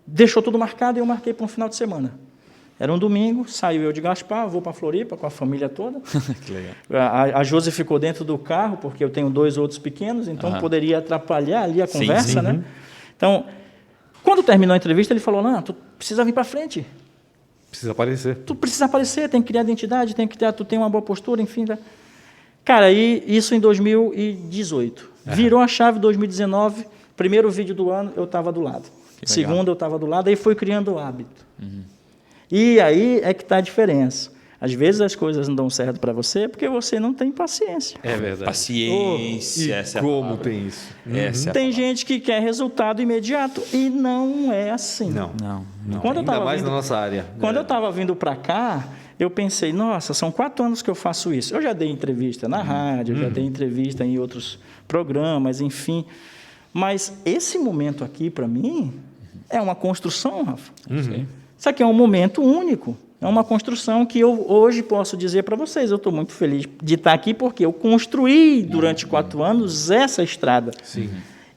deixou tudo marcado e eu marquei para um final de semana. Era um domingo, saiu eu de Gaspar, vou para Floripa com a família toda. Que legal. A Josi ficou dentro do carro, porque eu tenho 2 outros pequenos, então poderia atrapalhar ali a conversa. Né? Então, quando terminou a entrevista, ele falou, não, tu precisa vir para frente. Precisa aparecer. Tu precisa aparecer, tem que criar identidade, tu tem uma boa postura, enfim. Tá? Cara, isso em 2018. Virou a chave 2019, primeiro vídeo do ano, eu estava do lado. Segundo, eu estava do lado, aí foi criando o hábito. E aí é que está a diferença. Às vezes as coisas não dão certo para você porque você não tem paciência. É verdade. Paciência. E como tem isso? Tem gente que quer resultado imediato e não é assim. Não. Quando Ainda mais na nossa área. Quando eu estava vindo para cá, eu pensei, nossa, são 4 anos que eu faço isso. Eu já dei entrevista na rádio, já dei entrevista em outros programas, enfim. Mas esse momento aqui, para mim, é uma construção, Rafa. Isso aqui é um momento único. É uma construção que eu hoje posso dizer para vocês. Eu estou muito feliz de estar aqui porque eu construí durante 4 anos essa estrada. Sim.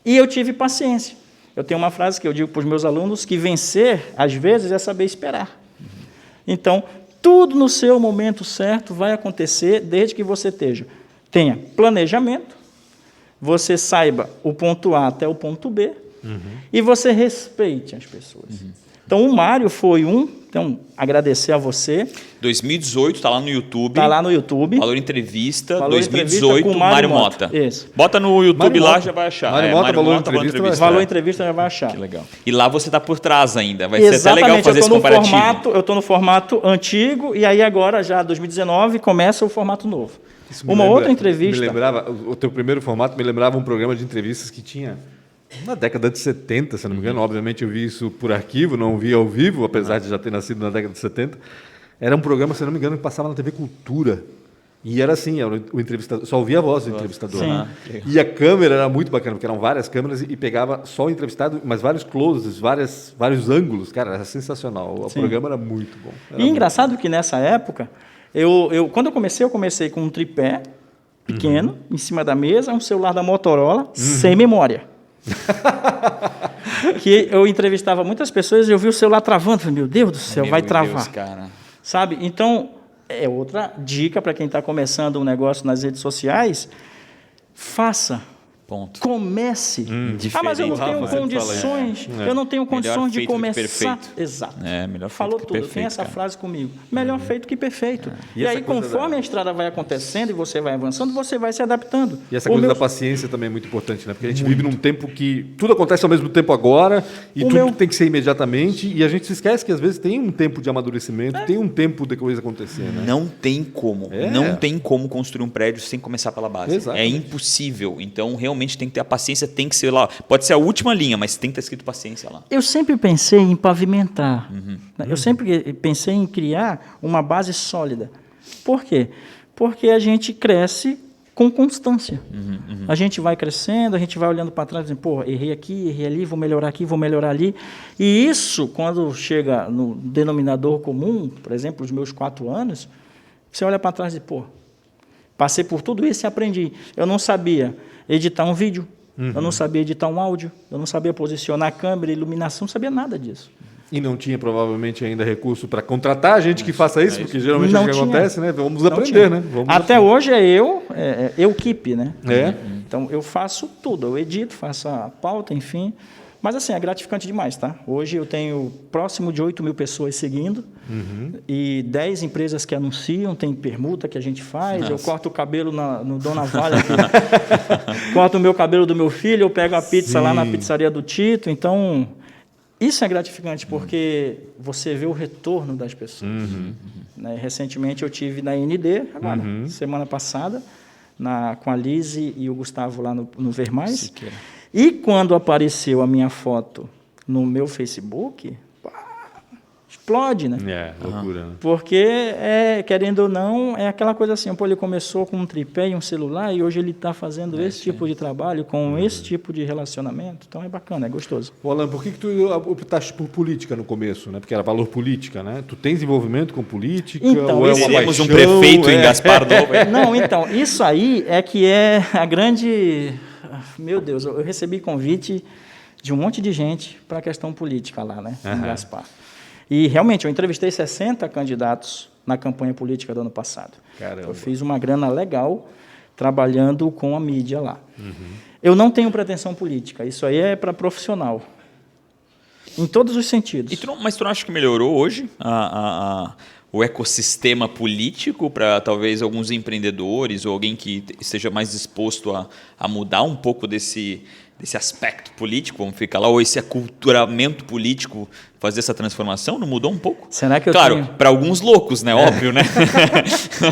E eu tive paciência. Eu tenho uma frase que eu digo para os meus alunos que vencer, às vezes, é saber esperar. Então, tudo no seu momento certo vai acontecer desde que você tenha planejamento, você saiba o ponto A até o ponto B e você respeite as pessoas. Então, o Mário foi então, agradecer a você. 2018, está lá no YouTube. Está lá no YouTube. Valor Entrevista, Valor 2018, Entrevista com Mário Mota. Isso. Bota no YouTube Mário lá, Mota. já vai achar. Mário Mota, Valor Entrevista. Valor Entrevista já vai achar. Que legal. E lá você está por trás ainda. Vai ser até Exatamente, legal fazer esse comparativo. Eu estou no formato antigo e aí agora, já 2019, começa o formato novo. Outra entrevista... O teu primeiro formato me lembrava um programa de entrevistas que tinha na década de 70, se não me engano. Obviamente eu vi isso por arquivo, não vi ao vivo, apesar de já ter nascido na década de 70. Era um programa, se não me engano, que passava na TV Cultura. E era assim, o entrevistador, só ouvia a voz do entrevistador. E a câmera era muito bacana, porque eram várias câmeras e pegava só o entrevistado, mas vários closes, vários ângulos. Cara, era sensacional. O programa era muito bom. E engraçado que nessa época, quando eu comecei com um tripé pequeno, em cima da mesa, um celular da Motorola, sem memória. Que eu entrevistava muitas pessoas e eu vi o celular travando. Falei, meu Deus do céu, vai travar. Deus, cara. Sabe? Então, é outra dica para quem está começando um negócio nas redes sociais. Faça. Ponto. Comece. Mas eu não tenho condições. Eu não tenho condições de começar. Exato. Melhor Falou feito que tudo. perfeito, tem essa cara. frase comigo. Melhor feito que perfeito. E aí, coisa conforme a estrada vai acontecendo e você vai avançando, você vai se adaptando. E essa coisa da paciência também é muito importante, né? Porque a gente vive num tempo que tudo acontece ao mesmo tempo agora e tudo tem que ser imediatamente e a gente se esquece que às vezes tem um tempo de amadurecimento, tem um tempo de coisa acontecer, né? Não tem como. Não tem como construir um prédio sem começar pela base. Exatamente. É impossível. Então, realmente tem que ter a paciência, tem que ser lá. Pode ser a última linha, mas tem que estar escrito paciência lá. Eu sempre pensei em pavimentar. Eu sempre pensei em criar uma base sólida. Por quê? Porque a gente cresce com constância. A gente vai crescendo, a gente vai olhando para trás, dizendo, pô, errei aqui, errei ali, vou melhorar aqui, vou melhorar ali. E isso, quando chega no denominador comum, por exemplo, os meus 4 anos, você olha para trás e diz, pô, passei por tudo isso e aprendi. Eu não sabia editar um vídeo, eu não sabia editar um áudio, eu não sabia posicionar a câmera, iluminação, não sabia nada disso. E não tinha provavelmente ainda recurso para contratar gente que faça isso, porque geralmente é o que acontece, né? Vamos aprender, né? Até hoje é eu-keep, né? É. Então eu faço tudo, eu edito, faço a pauta, enfim. Mas assim, é gratificante demais, tá? Hoje eu tenho próximo de 8 mil pessoas seguindo e 10 empresas que anunciam, tem permuta que a gente faz, eu corto o cabelo no Dona Vale, corto o meu cabelo do meu filho, eu pego a pizza lá na pizzaria do Tito, então isso é gratificante porque você vê o retorno das pessoas. Né? Recentemente eu tive na ND, agora, semana passada, com a Lise e o Gustavo lá no Ver Mais. E quando apareceu a minha foto no meu Facebook, explode, né? Loucura. Né? Porque, querendo ou não, é aquela coisa assim, pô, ele começou com um tripé e um celular e hoje ele está fazendo esse tipo de trabalho, com esse tipo de relacionamento. Então é bacana, é gostoso. Ô, Alan, por que tu optaste por política no começo, né? Porque era valor política, né? Tu tens envolvimento com política? Então, ou é uma temos paixão, um prefeito em Gaspar Novo. Não, então, isso aí é que é a grande... Meu Deus, eu recebi convite de um monte de gente para a questão política lá, né? Em Gaspar. E, realmente, eu entrevistei 60 candidatos na campanha política do ano passado. Caramba. Eu fiz uma grana legal trabalhando com a mídia lá. Eu não tenho pretensão política, isso aí é para profissional. Em todos os sentidos. Mas tu não acha que melhorou hoje o ecossistema político para talvez alguns empreendedores ou alguém que esteja mais disposto a mudar um pouco desse aspecto político, vamos ficar lá, ou esse aculturamento político, fazer essa transformação? Não mudou um pouco? Será que eu Claro, para alguns loucos, né? Óbvio, né?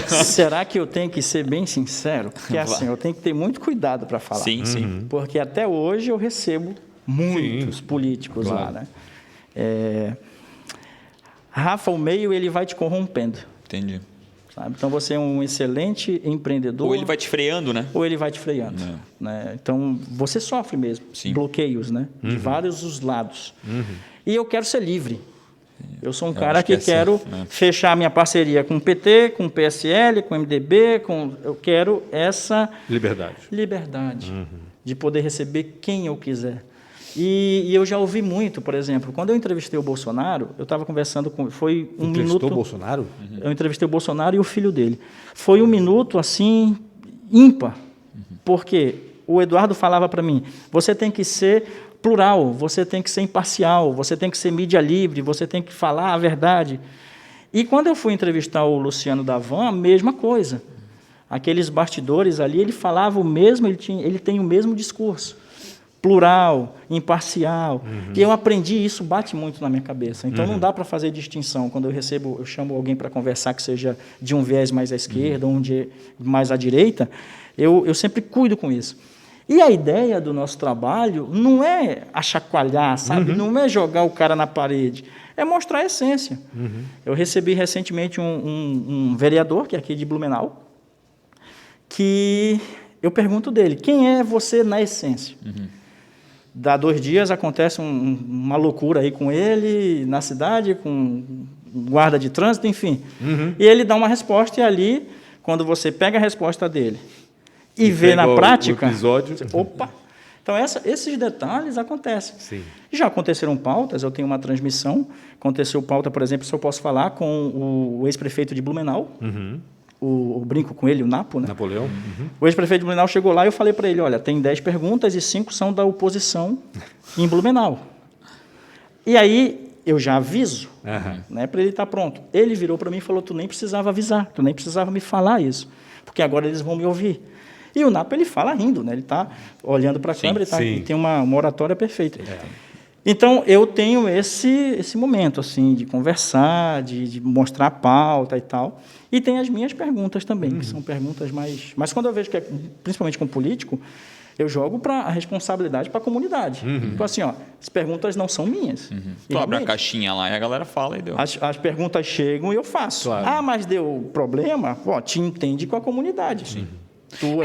Será que eu tenho que ser bem sincero? Porque assim, eu tenho que ter muito cuidado para falar. Sim, sim. Porque até hoje eu recebo muitos políticos lá, né? Rafa, o meio, ele vai te corrompendo. Entendi. Sabe? Então, você é um excelente empreendedor. Ou ele vai te freando, né? Ou ele vai te freando. Né? Então, você sofre mesmo bloqueios, né? De vários os lados. E eu quero ser livre. Eu sou um cara que quero fechar minha parceria com o PT, com o PSL, com o MDB, eu quero essa liberdade de poder receber quem eu quiser. E eu já ouvi muito, por exemplo, quando eu entrevistei o Bolsonaro, eu estava conversando com... Foi um minuto... Entrevistou o Bolsonaro? Eu entrevistei o Bolsonaro e o filho dele. Foi um minuto, assim, ímpar. Porque o Eduardo falava para mim, você tem que ser plural, você tem que ser imparcial, você tem que ser mídia livre, você tem que falar a verdade. E quando eu fui entrevistar o Luciano Davan, a mesma coisa. Aqueles bastidores ali, ele falava o mesmo, ele tem o mesmo discurso. Plural, imparcial. E eu aprendi isso, bate muito na minha cabeça. Então, não dá para fazer distinção. Quando eu chamo alguém para conversar que seja de um viés mais à esquerda ou mais à direita, eu sempre cuido com isso. E a ideia do nosso trabalho não é achacoalhar, sabe? Não é jogar o cara na parede. É mostrar a essência. Eu recebi recentemente um vereador, que é aqui de Blumenau, que eu pergunto dele, quem é você na essência? Dá 2 dias, acontece uma loucura aí com ele, na cidade, com guarda de trânsito, enfim. E ele dá uma resposta e ali, quando você pega a resposta dele e vê na prática... O episódio... Opa! Então, esses detalhes acontecem. Sim. Já aconteceram pautas, eu tenho uma transmissão, aconteceu pauta, por exemplo, se eu posso falar com o ex-prefeito de Blumenau, o brinco com ele, o Napo, né? Napoleão. O ex-prefeito de Blumenau chegou lá e eu falei para ele, olha, tem 10 perguntas e 5 são da oposição em Blumenau. E aí, eu já aviso, né, para ele estar pronto. Ele virou para mim e falou, tu nem precisava avisar, tu nem precisava me falar isso, porque agora eles vão me ouvir. E o Napo, ele fala rindo, né? Ele está olhando para a câmera e tem uma oratória perfeita. Então, eu tenho esse momento, assim, de conversar, de mostrar a pauta e tal. E tem as minhas perguntas também, que são perguntas mais... Mas quando eu vejo que é, principalmente com político, eu jogo a responsabilidade para a comunidade. Então, assim, ó, as perguntas não são minhas. Tu abre a caixinha lá e a galera fala e deu. As perguntas chegam e eu faço. Claro. Ah, mas deu problema? Pô, te entende com a comunidade.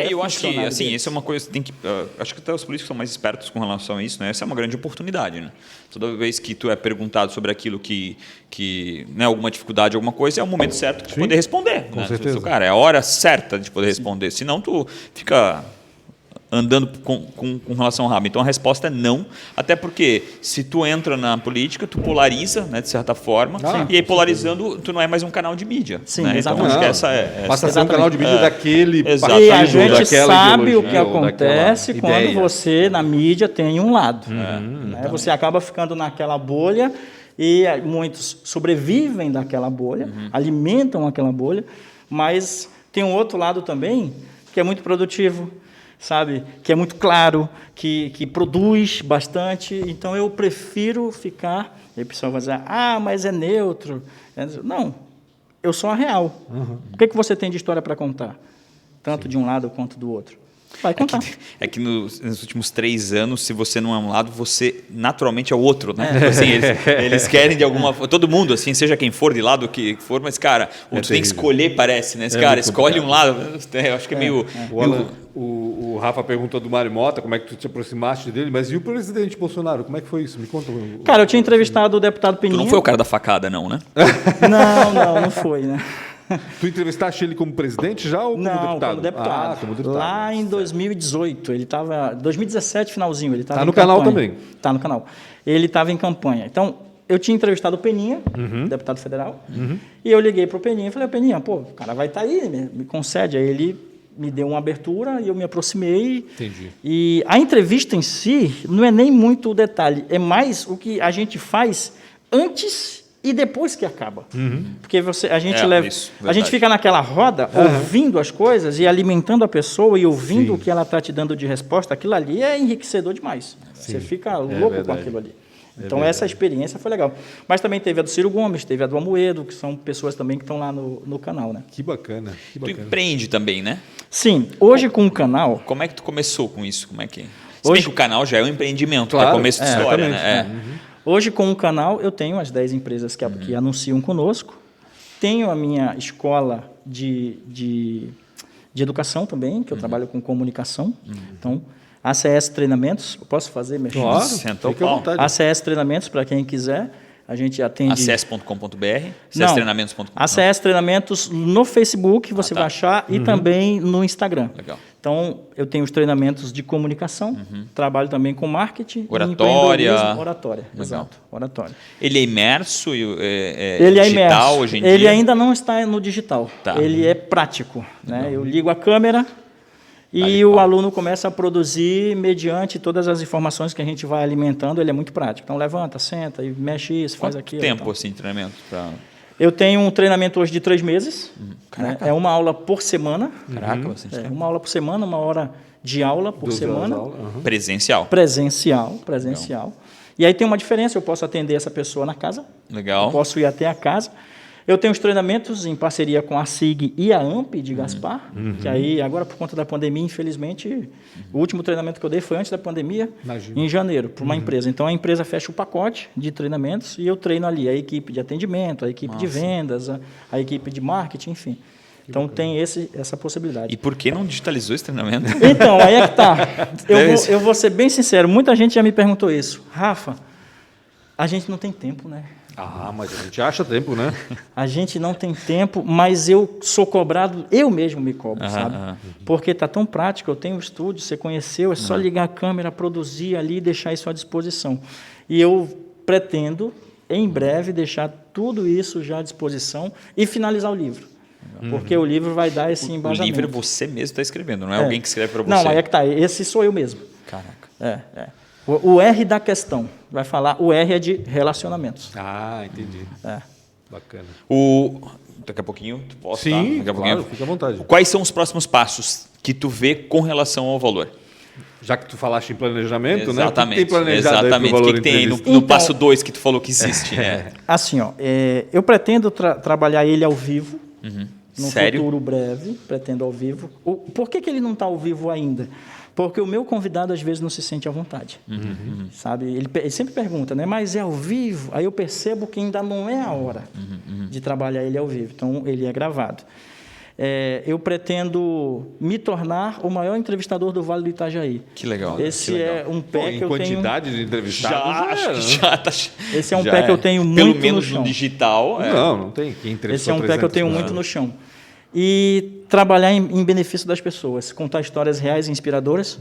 Eu acho que assim, essa é uma coisa que tem que... acho que até os políticos são mais espertos com relação a isso, né? Essa é uma grande oportunidade, né? Toda vez que tu é perguntado sobre aquilo que né, alguma dificuldade, alguma coisa, é o momento certo de poder responder. Com né? certeza. Cara, é a hora certa de poder responder. Senão tu fica andando com relação ao rabo. Então a resposta é não, até porque se tu entra na política, tu polariza, né, de certa forma, e aí polarizando, tu não é mais um canal de mídia. Sim, né? Então acho que essa é... Passa a ser um canal de mídia daquele partido, e a gente sabe o que ideologia, acontece quando ideia. você, na mídia, tem um lado. Né? Você acaba ficando naquela bolha e muitos sobrevivem daquela bolha, alimentam aquela bolha, mas tem um outro lado também que é muito produtivo, sabe, que é muito claro, que produz bastante. Então, eu prefiro ficar... E o pessoal vai dizer, mas é neutro. Não, eu sou a real. O que você tem de história para contar? Tanto de um lado quanto do outro. Vai contar. É que nos últimos 3 anos, se você não é um lado, você naturalmente é o outro, né? Tipo assim, eles querem de alguma forma, todo mundo, assim, seja quem for, de lado que for, mas, cara, tu tem que escolher, parece, né? Esse cara escolhe um lado, eu acho que é meio... O Rafa perguntou do Mário Mota, como é que tu te aproximaste dele, mas e o presidente Bolsonaro, como é que foi isso? Me conta. Cara, eu tinha entrevistado o deputado Peninha. Tu não foi o cara da facada, não, né? Não foi, né? Tu entrevistaste ele como presidente já ou como deputado? Como deputado. Como deputado. Lá em 2018, ele estava... 2017, finalzinho, ele estava no canal também? Está no canal. Ele estava em campanha. Então, eu tinha entrevistado o Peninha, deputado federal, e eu liguei para o Peninha e falei, Peninha, pô, o cara vai estar aí, me concede. Aí ele me deu uma abertura e eu me aproximei. Entendi. E a entrevista em si não é nem muito o detalhe, é mais o que a gente faz antes e depois que acaba. Porque a gente fica naquela roda, ouvindo as coisas e alimentando a pessoa e ouvindo o que ela está te dando de resposta. Aquilo ali é enriquecedor demais. Você fica louco com aquilo ali. Então, essa experiência foi legal. Mas também teve a do Ciro Gomes, teve a do Amoedo, que são pessoas também que estão lá no canal, né? Que bacana. Tu empreende também, né? Sim. Hoje, com o canal... Como é que tu começou com isso? Como é que... Hoje o canal já é um empreendimento, é começo de história, né? Hoje, com o canal, eu tenho as 10 empresas que anunciam conosco. Tenho a minha escola de educação também, que eu trabalho com comunicação. Então... ACS Treinamentos, eu posso fazer, mexer? Claro, fica à vontade. ACS Treinamentos, para quem quiser. A gente atende... acs.com.br, acstreinamentos.com. ACS Treinamentos no Facebook, você vai achar, e também no Instagram. Legal. Então, eu tenho os treinamentos de comunicação, trabalho também com marketing. Oratória. Oratória, Legal. exato. Oratória. Ele é imerso e Ele é digital imerso. hoje em dia? Ele ainda não está no digital. Tá. Ele é prático. Né? Eu ligo a câmera e o aluno começa a produzir mediante todas as informações que a gente vai alimentando. Ele é muito prático. Então, levanta, senta e mexe isso, faz aquilo. Quanto tempo, assim, treinamento? Eu tenho um treinamento hoje de 3 meses. Né? É uma aula por semana. Caraca, bastante tempo. Uma aula por semana, 1 hora de aula por semana. Presencial. Presencial. E aí tem uma diferença, eu posso atender essa pessoa na casa. Legal. Eu posso ir até a casa. Eu tenho os treinamentos em parceria com a SIG e a AMP de Gaspar, que aí, agora, por conta da pandemia, infelizmente, o último treinamento que eu dei foi antes da pandemia, em janeiro, para uma empresa. Então, a empresa fecha o pacote de treinamentos e eu treino ali a equipe de atendimento, a equipe de vendas, a equipe de marketing, enfim. Então, tem essa possibilidade. E por que não digitalizou esse treinamento? Então, aí é que tá. Eu vou ser bem sincero, muita gente já me perguntou isso. Rafa, a gente não tem tempo, né? Mas a gente acha tempo, né? A gente não tem tempo, mas eu sou cobrado, eu mesmo me cobro, sabe? Porque está tão prático, eu tenho um estúdio, você conheceu, é só ligar a câmera, produzir ali e deixar isso à disposição. E eu pretendo, em breve, deixar tudo isso já à disposição e finalizar o livro. Porque o livro vai dar esse embasamento. O livro você mesmo está escrevendo, não é alguém que escreve para você. Não, aí é que tá, esse sou eu mesmo. Caraca. O R da questão, vai falar, o R é de relacionamentos. Entendi. Bacana. Daqui a pouquinho, tu posso? Sim, Daqui a claro, pouquinho. fica à vontade. Quais são os próximos passos que tu vê com relação ao valor? Já que tu falaste em planejamento, exatamente, né? O que tem planejado exatamente. Aí pro valor o que tem aí no Então, passo 2 que tu falou que existe? Assim, eu pretendo trabalhar ele ao vivo, no Sério? futuro breve, pretendo ao vivo. Por que ele não está ao vivo ainda? Porque o meu convidado, às vezes, não se sente à vontade. Sabe? Ele sempre pergunta, né? Mas é ao vivo? Aí eu percebo que ainda não é a hora de trabalhar ele ao vivo. Então, ele é gravado. Eu pretendo me tornar o maior entrevistador do Vale do Itajaí. Que legal. Esse que legal. é um pé que eu tenho... Em quantidade de entrevistados... Acho que já tá... Esse é um pé que eu tenho muito no chão. Pelo menos no digital. Não tem. Quem entrevistou Esse é um pé que eu tenho muito no chão. E trabalhar em benefício das pessoas, contar histórias reais e inspiradoras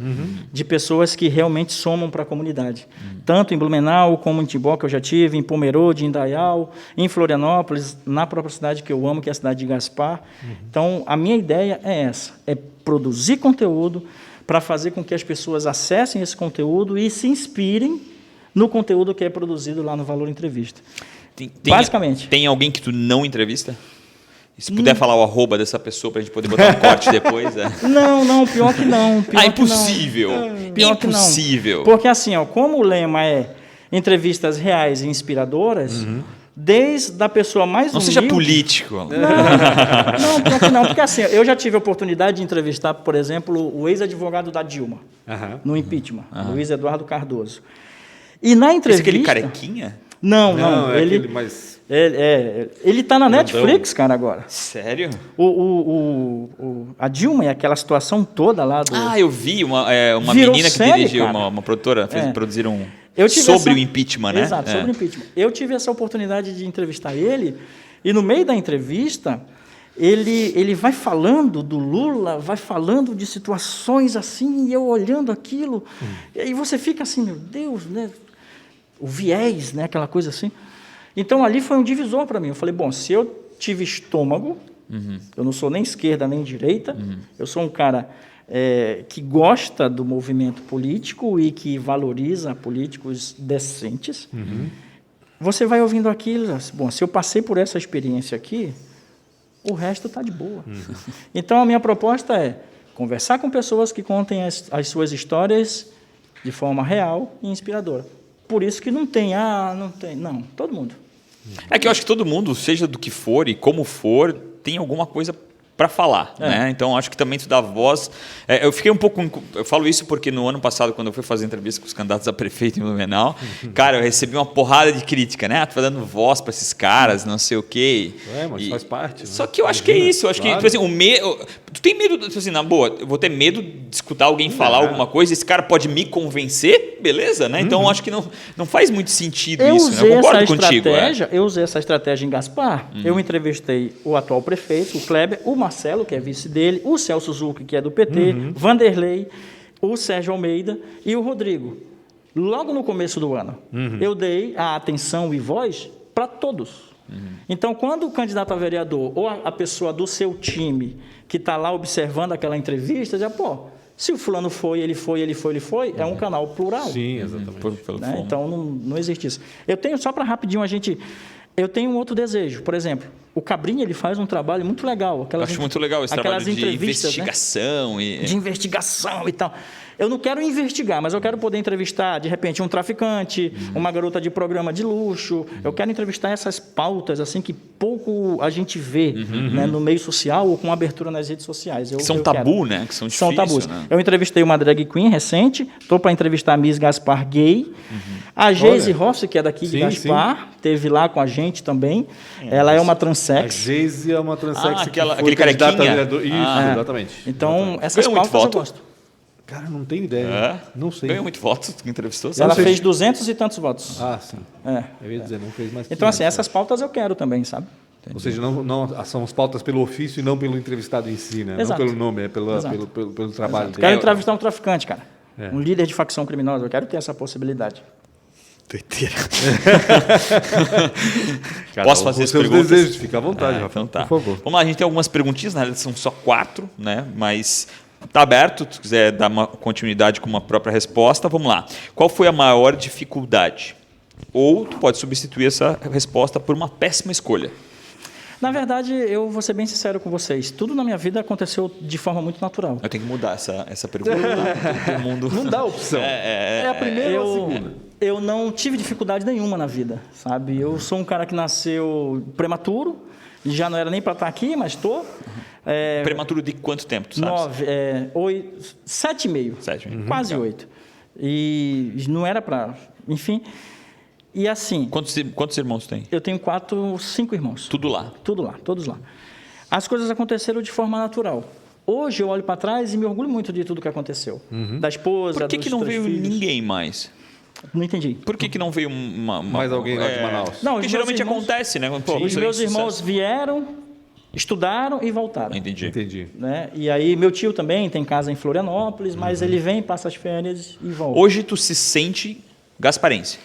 de pessoas que realmente somam para a comunidade. Tanto em Blumenau, como em Timbó, que eu já tive, em Pomerode, em Indaial, em Florianópolis, na própria cidade que eu amo, que é a cidade de Gaspar. Então, a minha ideia é essa, é produzir conteúdo para fazer com que as pessoas acessem esse conteúdo e se inspirem no conteúdo que é produzido lá no Valor Entrevista. Basicamente. Tem alguém que tu não entrevista? E se puder falar o arroba dessa pessoa para a gente poder botar um corte depois. Não, pior que não. Impossível. Impossível. Porque assim, como o lema é entrevistas reais e inspiradoras, desde a pessoa mais Não humilde... seja político. Não, pior que não. Porque assim, eu já tive a oportunidade de entrevistar, por exemplo, o ex-advogado da Dilma, no impeachment, Luiz Eduardo Cardoso. E na entrevista... Esse aquele carequinha? Não, é ele... aquele mais... Ele está na Netflix, cara, agora. Sério? A Dilma e aquela situação toda lá do... Eu vi uma Virou menina que série, dirigiu, cara. uma produtora, produziram sobre o impeachment, né? Exato, sobre o impeachment. Eu tive essa oportunidade de entrevistar ele, e no meio da entrevista, ele vai falando do Lula, vai falando de situações assim, e eu olhando aquilo, e aí você fica assim, meu Deus, né? O viés, né? Aquela coisa assim. Então, ali foi um divisor para mim. Eu falei, bom, se eu tive estômago, eu não sou nem esquerda nem direita, eu sou um cara que gosta do movimento político e que valoriza políticos decentes. Você vai ouvindo aquilo, bom, se eu passei por essa experiência aqui, o resto está de boa. Então, a minha proposta é conversar com pessoas que contem as suas histórias de forma real e inspiradora. Por isso que não tem, não, todo mundo. É que eu acho que todo mundo, seja do que for e como for, tem alguma coisa para falar, né? Então, acho que também tu dá voz. Eu fiquei um pouco... Eu falo isso porque no ano passado, quando eu fui fazer entrevista com os candidatos a prefeito em Blumenau, cara, eu recebi uma porrada de crítica, né? Tu vai dando voz para esses caras, não sei o quê. Mas faz parte. Né? Só que eu acho que é isso. Eu acho que, tipo assim, Tu tem medo, assim, na boa, eu vou ter medo de escutar alguém falar alguma coisa, esse cara pode me convencer, beleza, né? Então, acho que não faz muito sentido isso, né? Eu concordo contigo. Eu usei essa estratégia em Gaspar. Eu entrevistei o atual prefeito, o Kleber, o Marcelo, que é vice dele, o Celso Zucchi, que é do PT, Vanderlei, o Sérgio Almeida e o Rodrigo. Logo no começo do ano, eu dei a atenção e voz para todos. Então, quando o candidato a vereador ou a pessoa do seu time que está lá observando aquela entrevista, já, se o fulano foi, é um canal plural. Sim, exatamente. Né? Então, não existe isso. Eu tenho, só para rapidinho, eu tenho um outro desejo. Por exemplo, o Cabrini, ele faz um trabalho muito legal. Acho muito legal esse trabalho de investigação. Né? De investigação e tal. Eu não quero investigar, mas eu quero poder entrevistar, de repente, um traficante, uma garota de programa de luxo. Eu quero entrevistar essas pautas assim que pouco a gente vê né, no meio social ou com abertura nas redes sociais. São tabu, né? Que são difíceis. São tabus. Né? Eu entrevistei uma drag queen recente, estou para entrevistar a Miss Gaspar gay. A Geise Rossi, que é daqui de Gaspar, esteve lá com a gente também. Ela é uma transex. A Geise é uma transex. Aquele carequinha. Isso, exatamente. Então, essas pautas eu gosto. Cara, não tenho ideia. Não sei. Ganhou muito votos, tu entrevistou? Ela fez 200 e tantos votos. Sim. Eu ia dizer, não fez mais. Então, assim, essas pautas eu quero também, sabe? Entendi. Ou seja, não são as pautas pelo ofício e não pelo entrevistado em si, né? Exato. Não pelo nome, é pelo trabalho dele. Quero entrevistar um traficante, cara. Um líder de facção criminosa. Eu quero ter essa possibilidade. Doideira. Posso fazer as perguntas? Desejos, fica à vontade, Rafa, então tá. Por favor. Vamos lá, a gente tem algumas perguntinhas, na realidade são só 4, né? Mas está aberto, se tu quiser dar uma continuidade com uma própria resposta, vamos lá. Qual foi a maior dificuldade? Ou tu pode substituir essa resposta por uma péssima escolha. Na verdade, eu vou ser bem sincero com vocês. Tudo na minha vida aconteceu de forma muito natural. Eu tenho que mudar essa pergunta. Todo mundo... Não dá opção. É a primeira ou a segunda? Eu não tive dificuldade nenhuma na vida, sabe? Eu sou um cara que nasceu prematuro, já não era nem para estar aqui, mas estou. Prematuro de quanto tempo, tu sabes? 7,5. 7,5. Quase 8. E não era para... Enfim... E assim... Quantos irmãos tem? Eu tenho 5 irmãos. Tudo lá? Tudo lá, todos lá. As coisas aconteceram de forma natural. Hoje eu olho para trás e me orgulho muito de tudo que aconteceu. Da esposa, Por que não veio ninguém mais? Não entendi. Por que não veio mais alguém lá de Manaus? Não, porque geralmente acontece, né? Os meus irmãos vieram, estudaram e voltaram. Entendi. Né? E aí meu tio também tem casa em Florianópolis, mas ele vem, passa as férias e volta. Hoje tu se sente gasparense?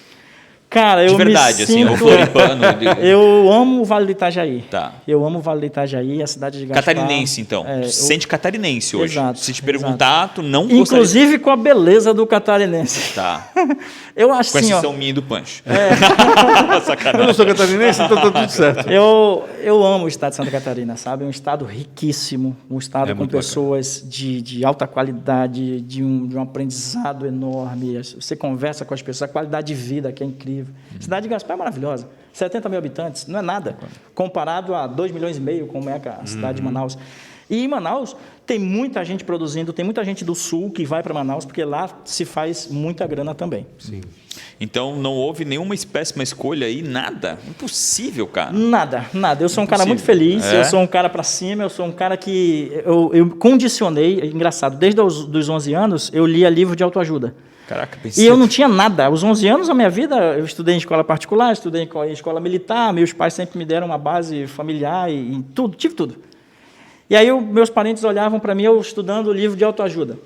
Cara, eu de verdade, me assim, sinto... o floripano. Eu amo o Vale do Itajaí. Tá. Eu amo o Vale do Itajaí, a cidade de Gaspar. Catarinense, então. Sente catarinense hoje. Exato. Se te perguntar, tu não gostaria... Inclusive com a beleza do catarinense. Tá. Eu acho com assim, exceção minha e do Pancho. Sacanagem. Eu não sou catarinense, então tá tudo certo. Eu amo o estado de Santa Catarina, sabe? É um estado riquíssimo, um estado com pessoas de alta qualidade, de um aprendizado enorme. Você conversa com as pessoas, a qualidade de vida que é incrível. A cidade de Gaspar é maravilhosa. 70 mil habitantes, não é nada. Comparado a 2,5 milhões, como é a cidade de Manaus. E em Manaus tem muita gente produzindo, tem muita gente do sul que vai para Manaus, porque lá se faz muita grana também. Sim. Então não houve nenhuma péssima escolha aí, nada? Impossível, cara. Nada. Eu sou um cara muito feliz, eu sou um cara para cima, eu sou um cara que eu condicionei, engraçado, desde os 11 anos eu lia livro de autoajuda. Caraca, pensei. E eu não tinha nada. Aos 11 anos, a minha vida, eu estudei em escola particular, estudei em escola militar, meus pais sempre me deram uma base familiar e tudo, tive tudo. E aí meus parentes olhavam para mim, eu estudando o livro de autoajuda,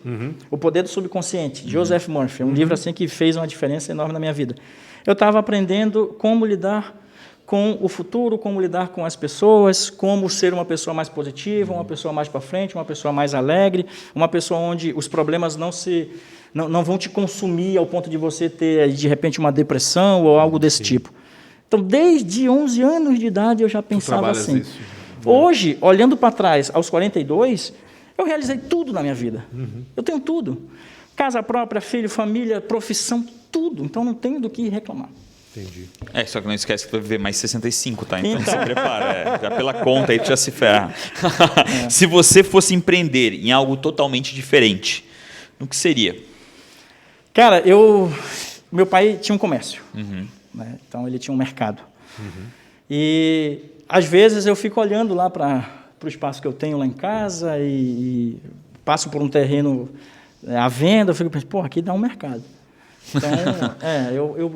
O Poder do Subconsciente, de Joseph Murphy, um livro assim que fez uma diferença enorme na minha vida. Eu estava aprendendo como lidar com o futuro, como lidar com as pessoas, como ser uma pessoa mais positiva, uma pessoa mais para frente, uma pessoa mais alegre, uma pessoa onde os problemas não vão te consumir ao ponto de você ter, de repente, uma depressão ou algo desse tipo. Então, desde 11 anos de idade, eu já pensava assim. Isso. Hoje, olhando para trás, aos 42, eu realizei tudo na minha vida. Eu tenho tudo. Casa própria, filho, família, profissão, tudo. Então, não tenho do que reclamar. Entendi. Só que não esquece que tu vai viver mais 65, tá? Então se prepara. Já pela conta aí tu já se ferra. Se você fosse empreender em algo totalmente diferente, no que seria? Cara, meu pai tinha um comércio. Né? Então ele tinha um mercado. E às vezes eu fico olhando lá para o espaço que eu tenho lá em casa e passo por um terreno à venda, eu fico pensando, pô, aqui dá um mercado. Então,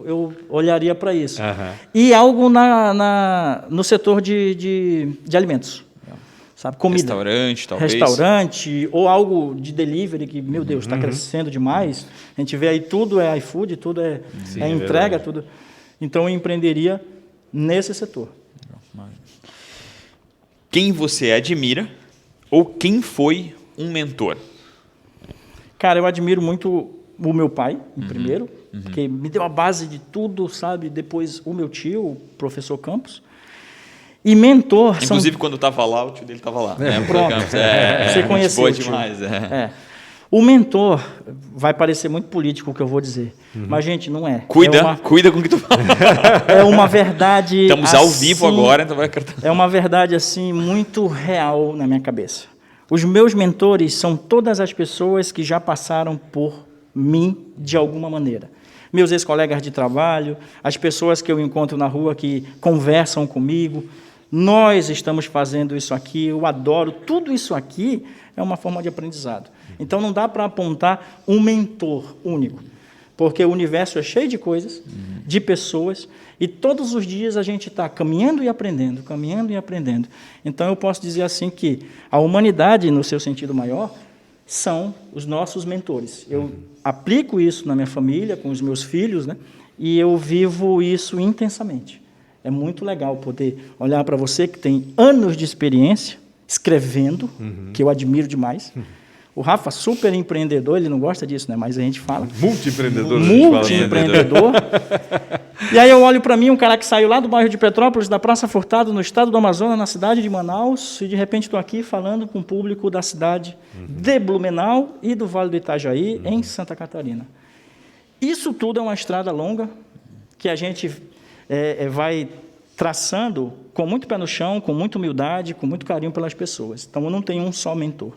eu olharia para isso. E algo no setor de alimentos. Sabe, comida. Restaurante, talvez. Restaurante, ou algo de delivery que, meu Deus, está crescendo demais. A gente vê aí tudo é iFood, tudo é entrega, tudo. Então, eu empreenderia nesse setor. Quem você admira ou quem foi um mentor? Cara, eu admiro muito o meu pai, em primeiro, porque me deu a base de tudo, sabe? Depois, o meu tio, o professor Campos. E mentor... Inclusive, quando estava lá, o tio dele estava lá. Pronto. Você conheceu boa demais. O mentor, vai parecer muito político o que eu vou dizer, mas, gente, não é. Cuida com o que tu fala. É uma verdade... Estamos ao vivo agora, então vai... É uma verdade, assim, muito real na minha cabeça. Os meus mentores são todas as pessoas que já passaram por mim de alguma maneira. Meus ex-colegas de trabalho, as pessoas que eu encontro na rua que conversam comigo. Nós estamos fazendo isso aqui, eu adoro. Tudo isso aqui é uma forma de aprendizado. Então, não dá para apontar um mentor único, porque o universo é cheio de coisas, de pessoas, e todos os dias a gente está caminhando e aprendendo, caminhando e aprendendo. Então, eu posso dizer assim que a humanidade, no seu sentido maior, são os nossos mentores. Eu aplico isso na minha família, com os meus filhos, né? E eu vivo isso intensamente. É muito legal poder olhar para você que tem anos de experiência escrevendo, que eu admiro demais. O Rafa, super empreendedor, ele não gosta disso, né? Mas a gente fala. Multi-empreendedor. Multi-empreendedor. E aí eu olho para mim, um cara que saiu lá do bairro de Petrópolis, da Praça Furtado, no estado do Amazonas, na cidade de Manaus, e de repente estou aqui falando com o público da cidade de Blumenau e do Vale do Itajaí, em Santa Catarina. Isso tudo é uma estrada longa que a gente vai traçando com muito pé no chão, com muita humildade, com muito carinho pelas pessoas. Então, eu não tenho um só mentor.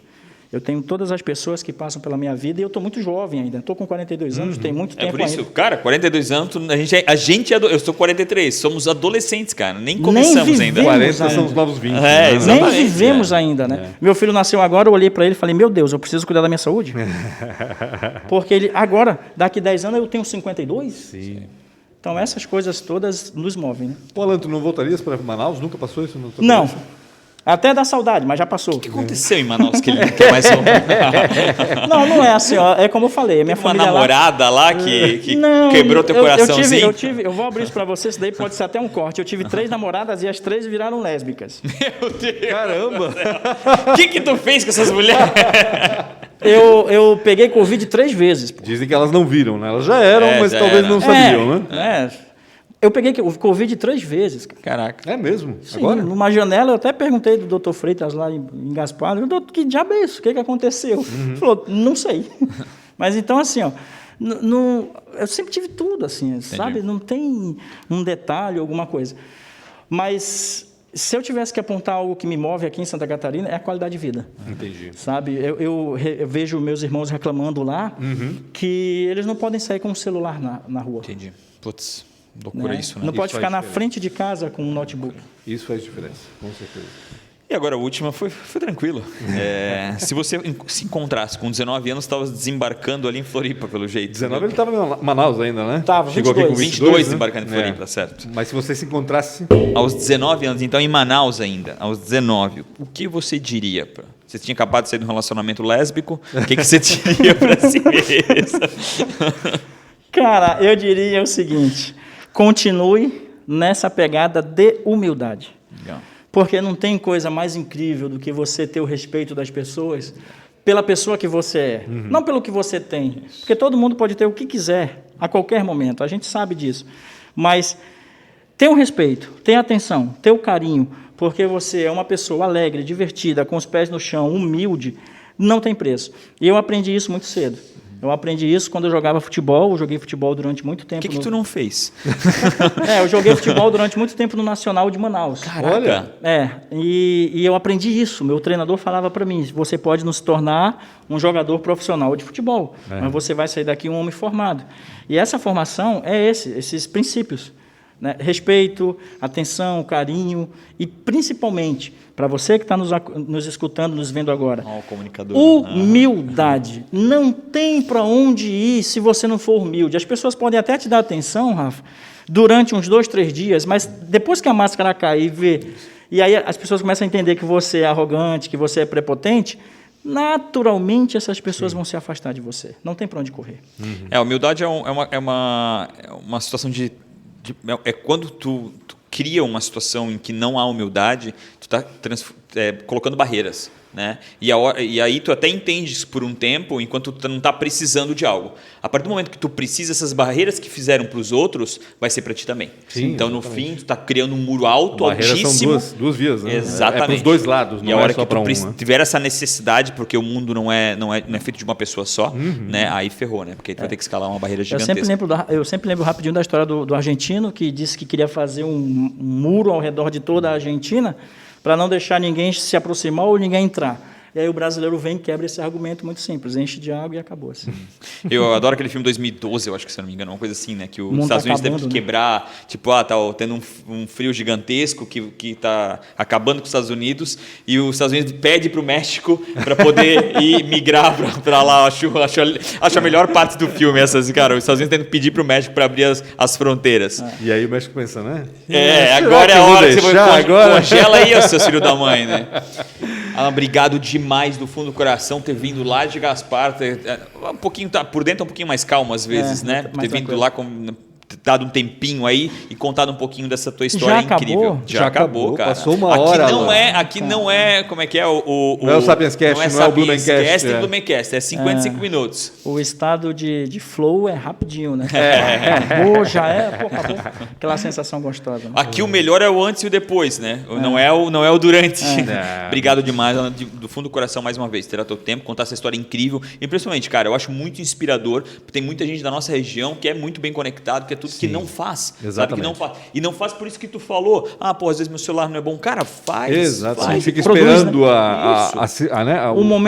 Eu tenho todas as pessoas que passam pela minha vida e eu estou muito jovem ainda. Estou com 42 anos, tem muito tempo ainda. É por isso, ainda. cara, 42 anos, eu sou 43, somos adolescentes, cara. Nem começamos ainda. 40 são os novos 20. Nem vivemos ainda, né? Meu filho nasceu agora, eu olhei para ele e falei, meu Deus, eu preciso cuidar da minha saúde. Porque ele, agora, daqui 10 anos, eu tenho 52. Sim. Então, essas coisas todas nos movem. Né? Pô, Alan, tu não voltarias para Manaus? Nunca passou isso? Não. Até dá saudade, mas já passou. O que aconteceu em Manaus que ele não quer mais voltar? Não é assim, ó, é como eu falei, minha família namorada lá que não, quebrou teu coraçãozinho? Eu vou abrir isso para vocês, daí pode ser até um corte. Eu tive 3 namoradas e as 3 viraram lésbicas. Meu Deus! Caramba! O que tu fez com essas mulheres? Eu peguei Covid 3 vezes. Pô. Dizem que elas não viram, né? Elas já eram, mas talvez não sabiam, né? Eu peguei o Covid 3 vezes. Caraca. É mesmo? Sim, agora? Numa janela, eu até perguntei do Dr. Freitas lá em Gaspar, doutor, que diabo é isso? O que aconteceu? Ele falou, não sei. Mas então, assim, ó, eu sempre tive tudo, assim, entendi. Sabe? Não tem um detalhe, alguma coisa. Mas se eu tivesse que apontar algo que me move aqui em Santa Catarina, é a qualidade de vida. Entendi. Sabe? Eu vejo meus irmãos reclamando lá que eles não podem sair com um celular na rua. Entendi. Putz. Loucura isso, né? Não pode ficar na frente de casa com um notebook. Isso faz diferença, com certeza. E agora a última foi tranquilo. Se você se encontrasse com 19 anos, estava desembarcando ali em Floripa, pelo jeito. 19 ele estava em Manaus ainda, né? Estava, chegou 22. Aqui com 22 desembarcando em Floripa, certo. Mas se você se encontrasse... Aos 19 anos, então em Manaus ainda, aos 19, o que você diria? Você tinha acabado de sair de um relacionamento lésbico, o que você diria para si mesmo? Cara, eu diria o seguinte... Continue nessa pegada de humildade. Legal. Porque não tem coisa mais incrível do que você ter o respeito das pessoas pela pessoa que você é, não pelo que você tem. Porque todo mundo pode ter o que quiser, a qualquer momento, a gente sabe disso. Mas tenha o respeito, tenha atenção, tenha o carinho, porque você é uma pessoa alegre, divertida, com os pés no chão, humilde, não tem preço. E eu aprendi isso muito cedo. Eu aprendi isso quando eu jogava futebol. Eu joguei futebol durante muito tempo. O que tu não fez? Eu joguei futebol durante muito tempo no Nacional de Manaus. Caraca! E eu aprendi isso. Meu treinador falava para mim, você pode nos tornar um jogador profissional de futebol, mas você vai sair daqui um homem formado. E essa formação é esses princípios. né? Respeito, atenção, carinho e, principalmente, para você que está nos escutando, nos vendo agora, o comunicador. Humildade. Não tem para onde ir se você não for humilde. As pessoas podem até te dar atenção, Rafa, durante uns 2, 3 dias, mas depois que a máscara cai e aí as pessoas começam a entender que você é arrogante, que você é prepotente, naturalmente essas pessoas vão se afastar de você. Não tem para onde correr. A humildade é uma situação quando tu cria uma situação em que não há humildade, tu está colocando barreiras. Né? E aí tu até entende isso por um tempo, enquanto tu não está precisando de algo. A partir do momento que tu precisa, essas barreiras que fizeram para os outros, vai ser para ti também. Sim, então, exatamente. No fim, tu está criando um muro alto, altíssimo. São duas vias, né? Exatamente. É para os dois lados, não e a hora é só para um. E tiver essa necessidade, porque o mundo não é feito de uma pessoa só, né? Aí ferrou, né? Porque tu vai ter que escalar uma barreira gigantesca. Eu sempre lembro rapidinho da história do argentino, que disse que queria fazer um muro ao redor de toda a Argentina para não deixar ninguém se aproximar ou ninguém entrar. E aí o brasileiro vem e quebra esse argumento muito simples, enche de água e acabou assim. Eu adoro aquele filme 2012, eu acho que, se não me engano, uma coisa assim, né? Que os Estados Unidos teve que quebrar, tá tendo um frio gigantesco que tá acabando com os Estados Unidos, e os Estados Unidos pede para o México para poder ir migrar para lá. Acho a melhor parte do filme, cara, os Estados Unidos tendo que pedir para o México para abrir as fronteiras. E aí o México pensa, né? Agora é a hora que você congela aí, seu filho da mãe, né? Alan, obrigado demais do fundo do coração ter vindo lá de Gaspar, um pouquinho, por dentro um pouquinho mais calmo às vezes, né? Ter vindo lá dado um tempinho aí e contado um pouquinho dessa tua história incrível. Já acabou, cara. Passou uma hora. Aqui não é, como é que é não é o Sapiens Cast, não é o Blumencast. É Blumencast, é 55 minutos. O estado de flow é rapidinho, né? Acabou. Aquela sensação gostosa. Né? Aqui o melhor é o antes e o depois, né? Não é o durante. Obrigado demais, do fundo do coração, mais uma vez, terá teu tempo, contar essa história incrível. E principalmente, cara, eu acho muito inspirador, porque tem muita gente da nossa região que é muito bem conectado, que é tudo que não faz. Exatamente. Sabe? Que não faz. E não faz por isso que tu falou. Às vezes meu celular não é bom. Cara, faz. Exatamente. Fica esperando a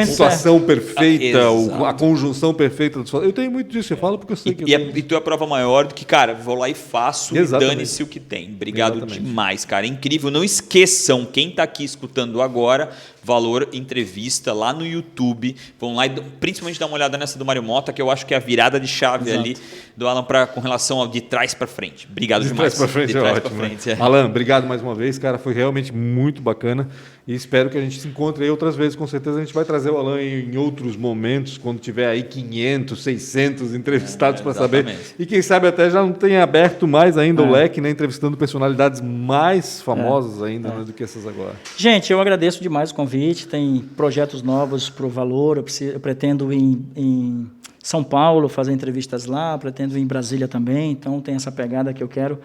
situação perfeita, a conjunção perfeita. Eu tenho muito disso, eu falo porque eu sei que E tu é a prova maior do que, cara, vou lá e faço e dane-se o que tem. Obrigado demais, cara. Incrível. Não esqueçam, quem está aqui escutando agora, Valor Entrevista lá no YouTube. Vão lá e principalmente dar uma olhada nessa do Mário Mota, que eu acho que é a virada de chave ali do Alan com relação ao de trás para frente. Obrigado demais. De trás para frente é ótimo. Alan, obrigado mais uma vez, cara. Foi realmente muito bacana e espero que a gente se encontre aí outras vezes. Com certeza a gente vai trazer o Alan em outros momentos, quando tiver aí 500, 600 entrevistados para saber. E quem sabe até já não tenha aberto mais ainda o leque, né, entrevistando personalidades mais famosas ainda do que essas agora. Gente, eu agradeço demais o convite. Tem projetos novos para o Valor. Eu pretendo ir em São Paulo fazer entrevistas lá, pretendo ir em Brasília também. Então tem essa pegada que eu quero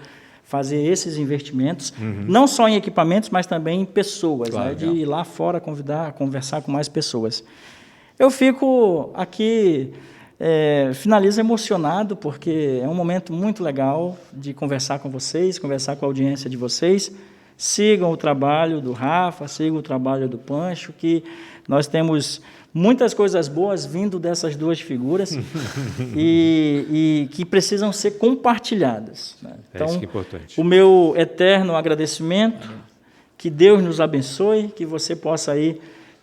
fazer esses investimentos, não só em equipamentos, mas também em pessoas, claro, né? De ir lá fora conversar com mais pessoas. Eu fico aqui, finalizo emocionado, porque é um momento muito legal de conversar com vocês, conversar com a audiência de vocês. Sigam o trabalho do Rafa, sigam o trabalho do Pancho, que nós temos muitas coisas boas vindo dessas duas figuras e que precisam ser compartilhadas. Né? Então, isso que é importante. O meu eterno agradecimento, que Deus nos abençoe, que você possa aí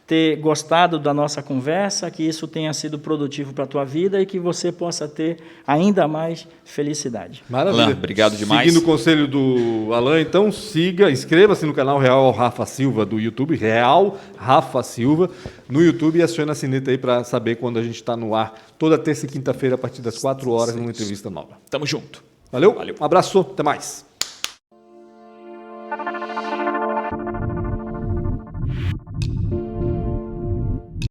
ter gostado da nossa conversa, que isso tenha sido produtivo para a tua vida e que você possa ter ainda mais felicidade. Maravilha. Alan, obrigado demais. Seguindo o conselho do Alan, então inscreva-se no canal Real Rafa Silva do YouTube, Real Rafa Silva, no YouTube, e acione a sineta aí para saber quando a gente está no ar, toda terça e quinta-feira, a partir das 4 horas, numa entrevista nova. Tamo junto. Valeu. Um abraço, até mais.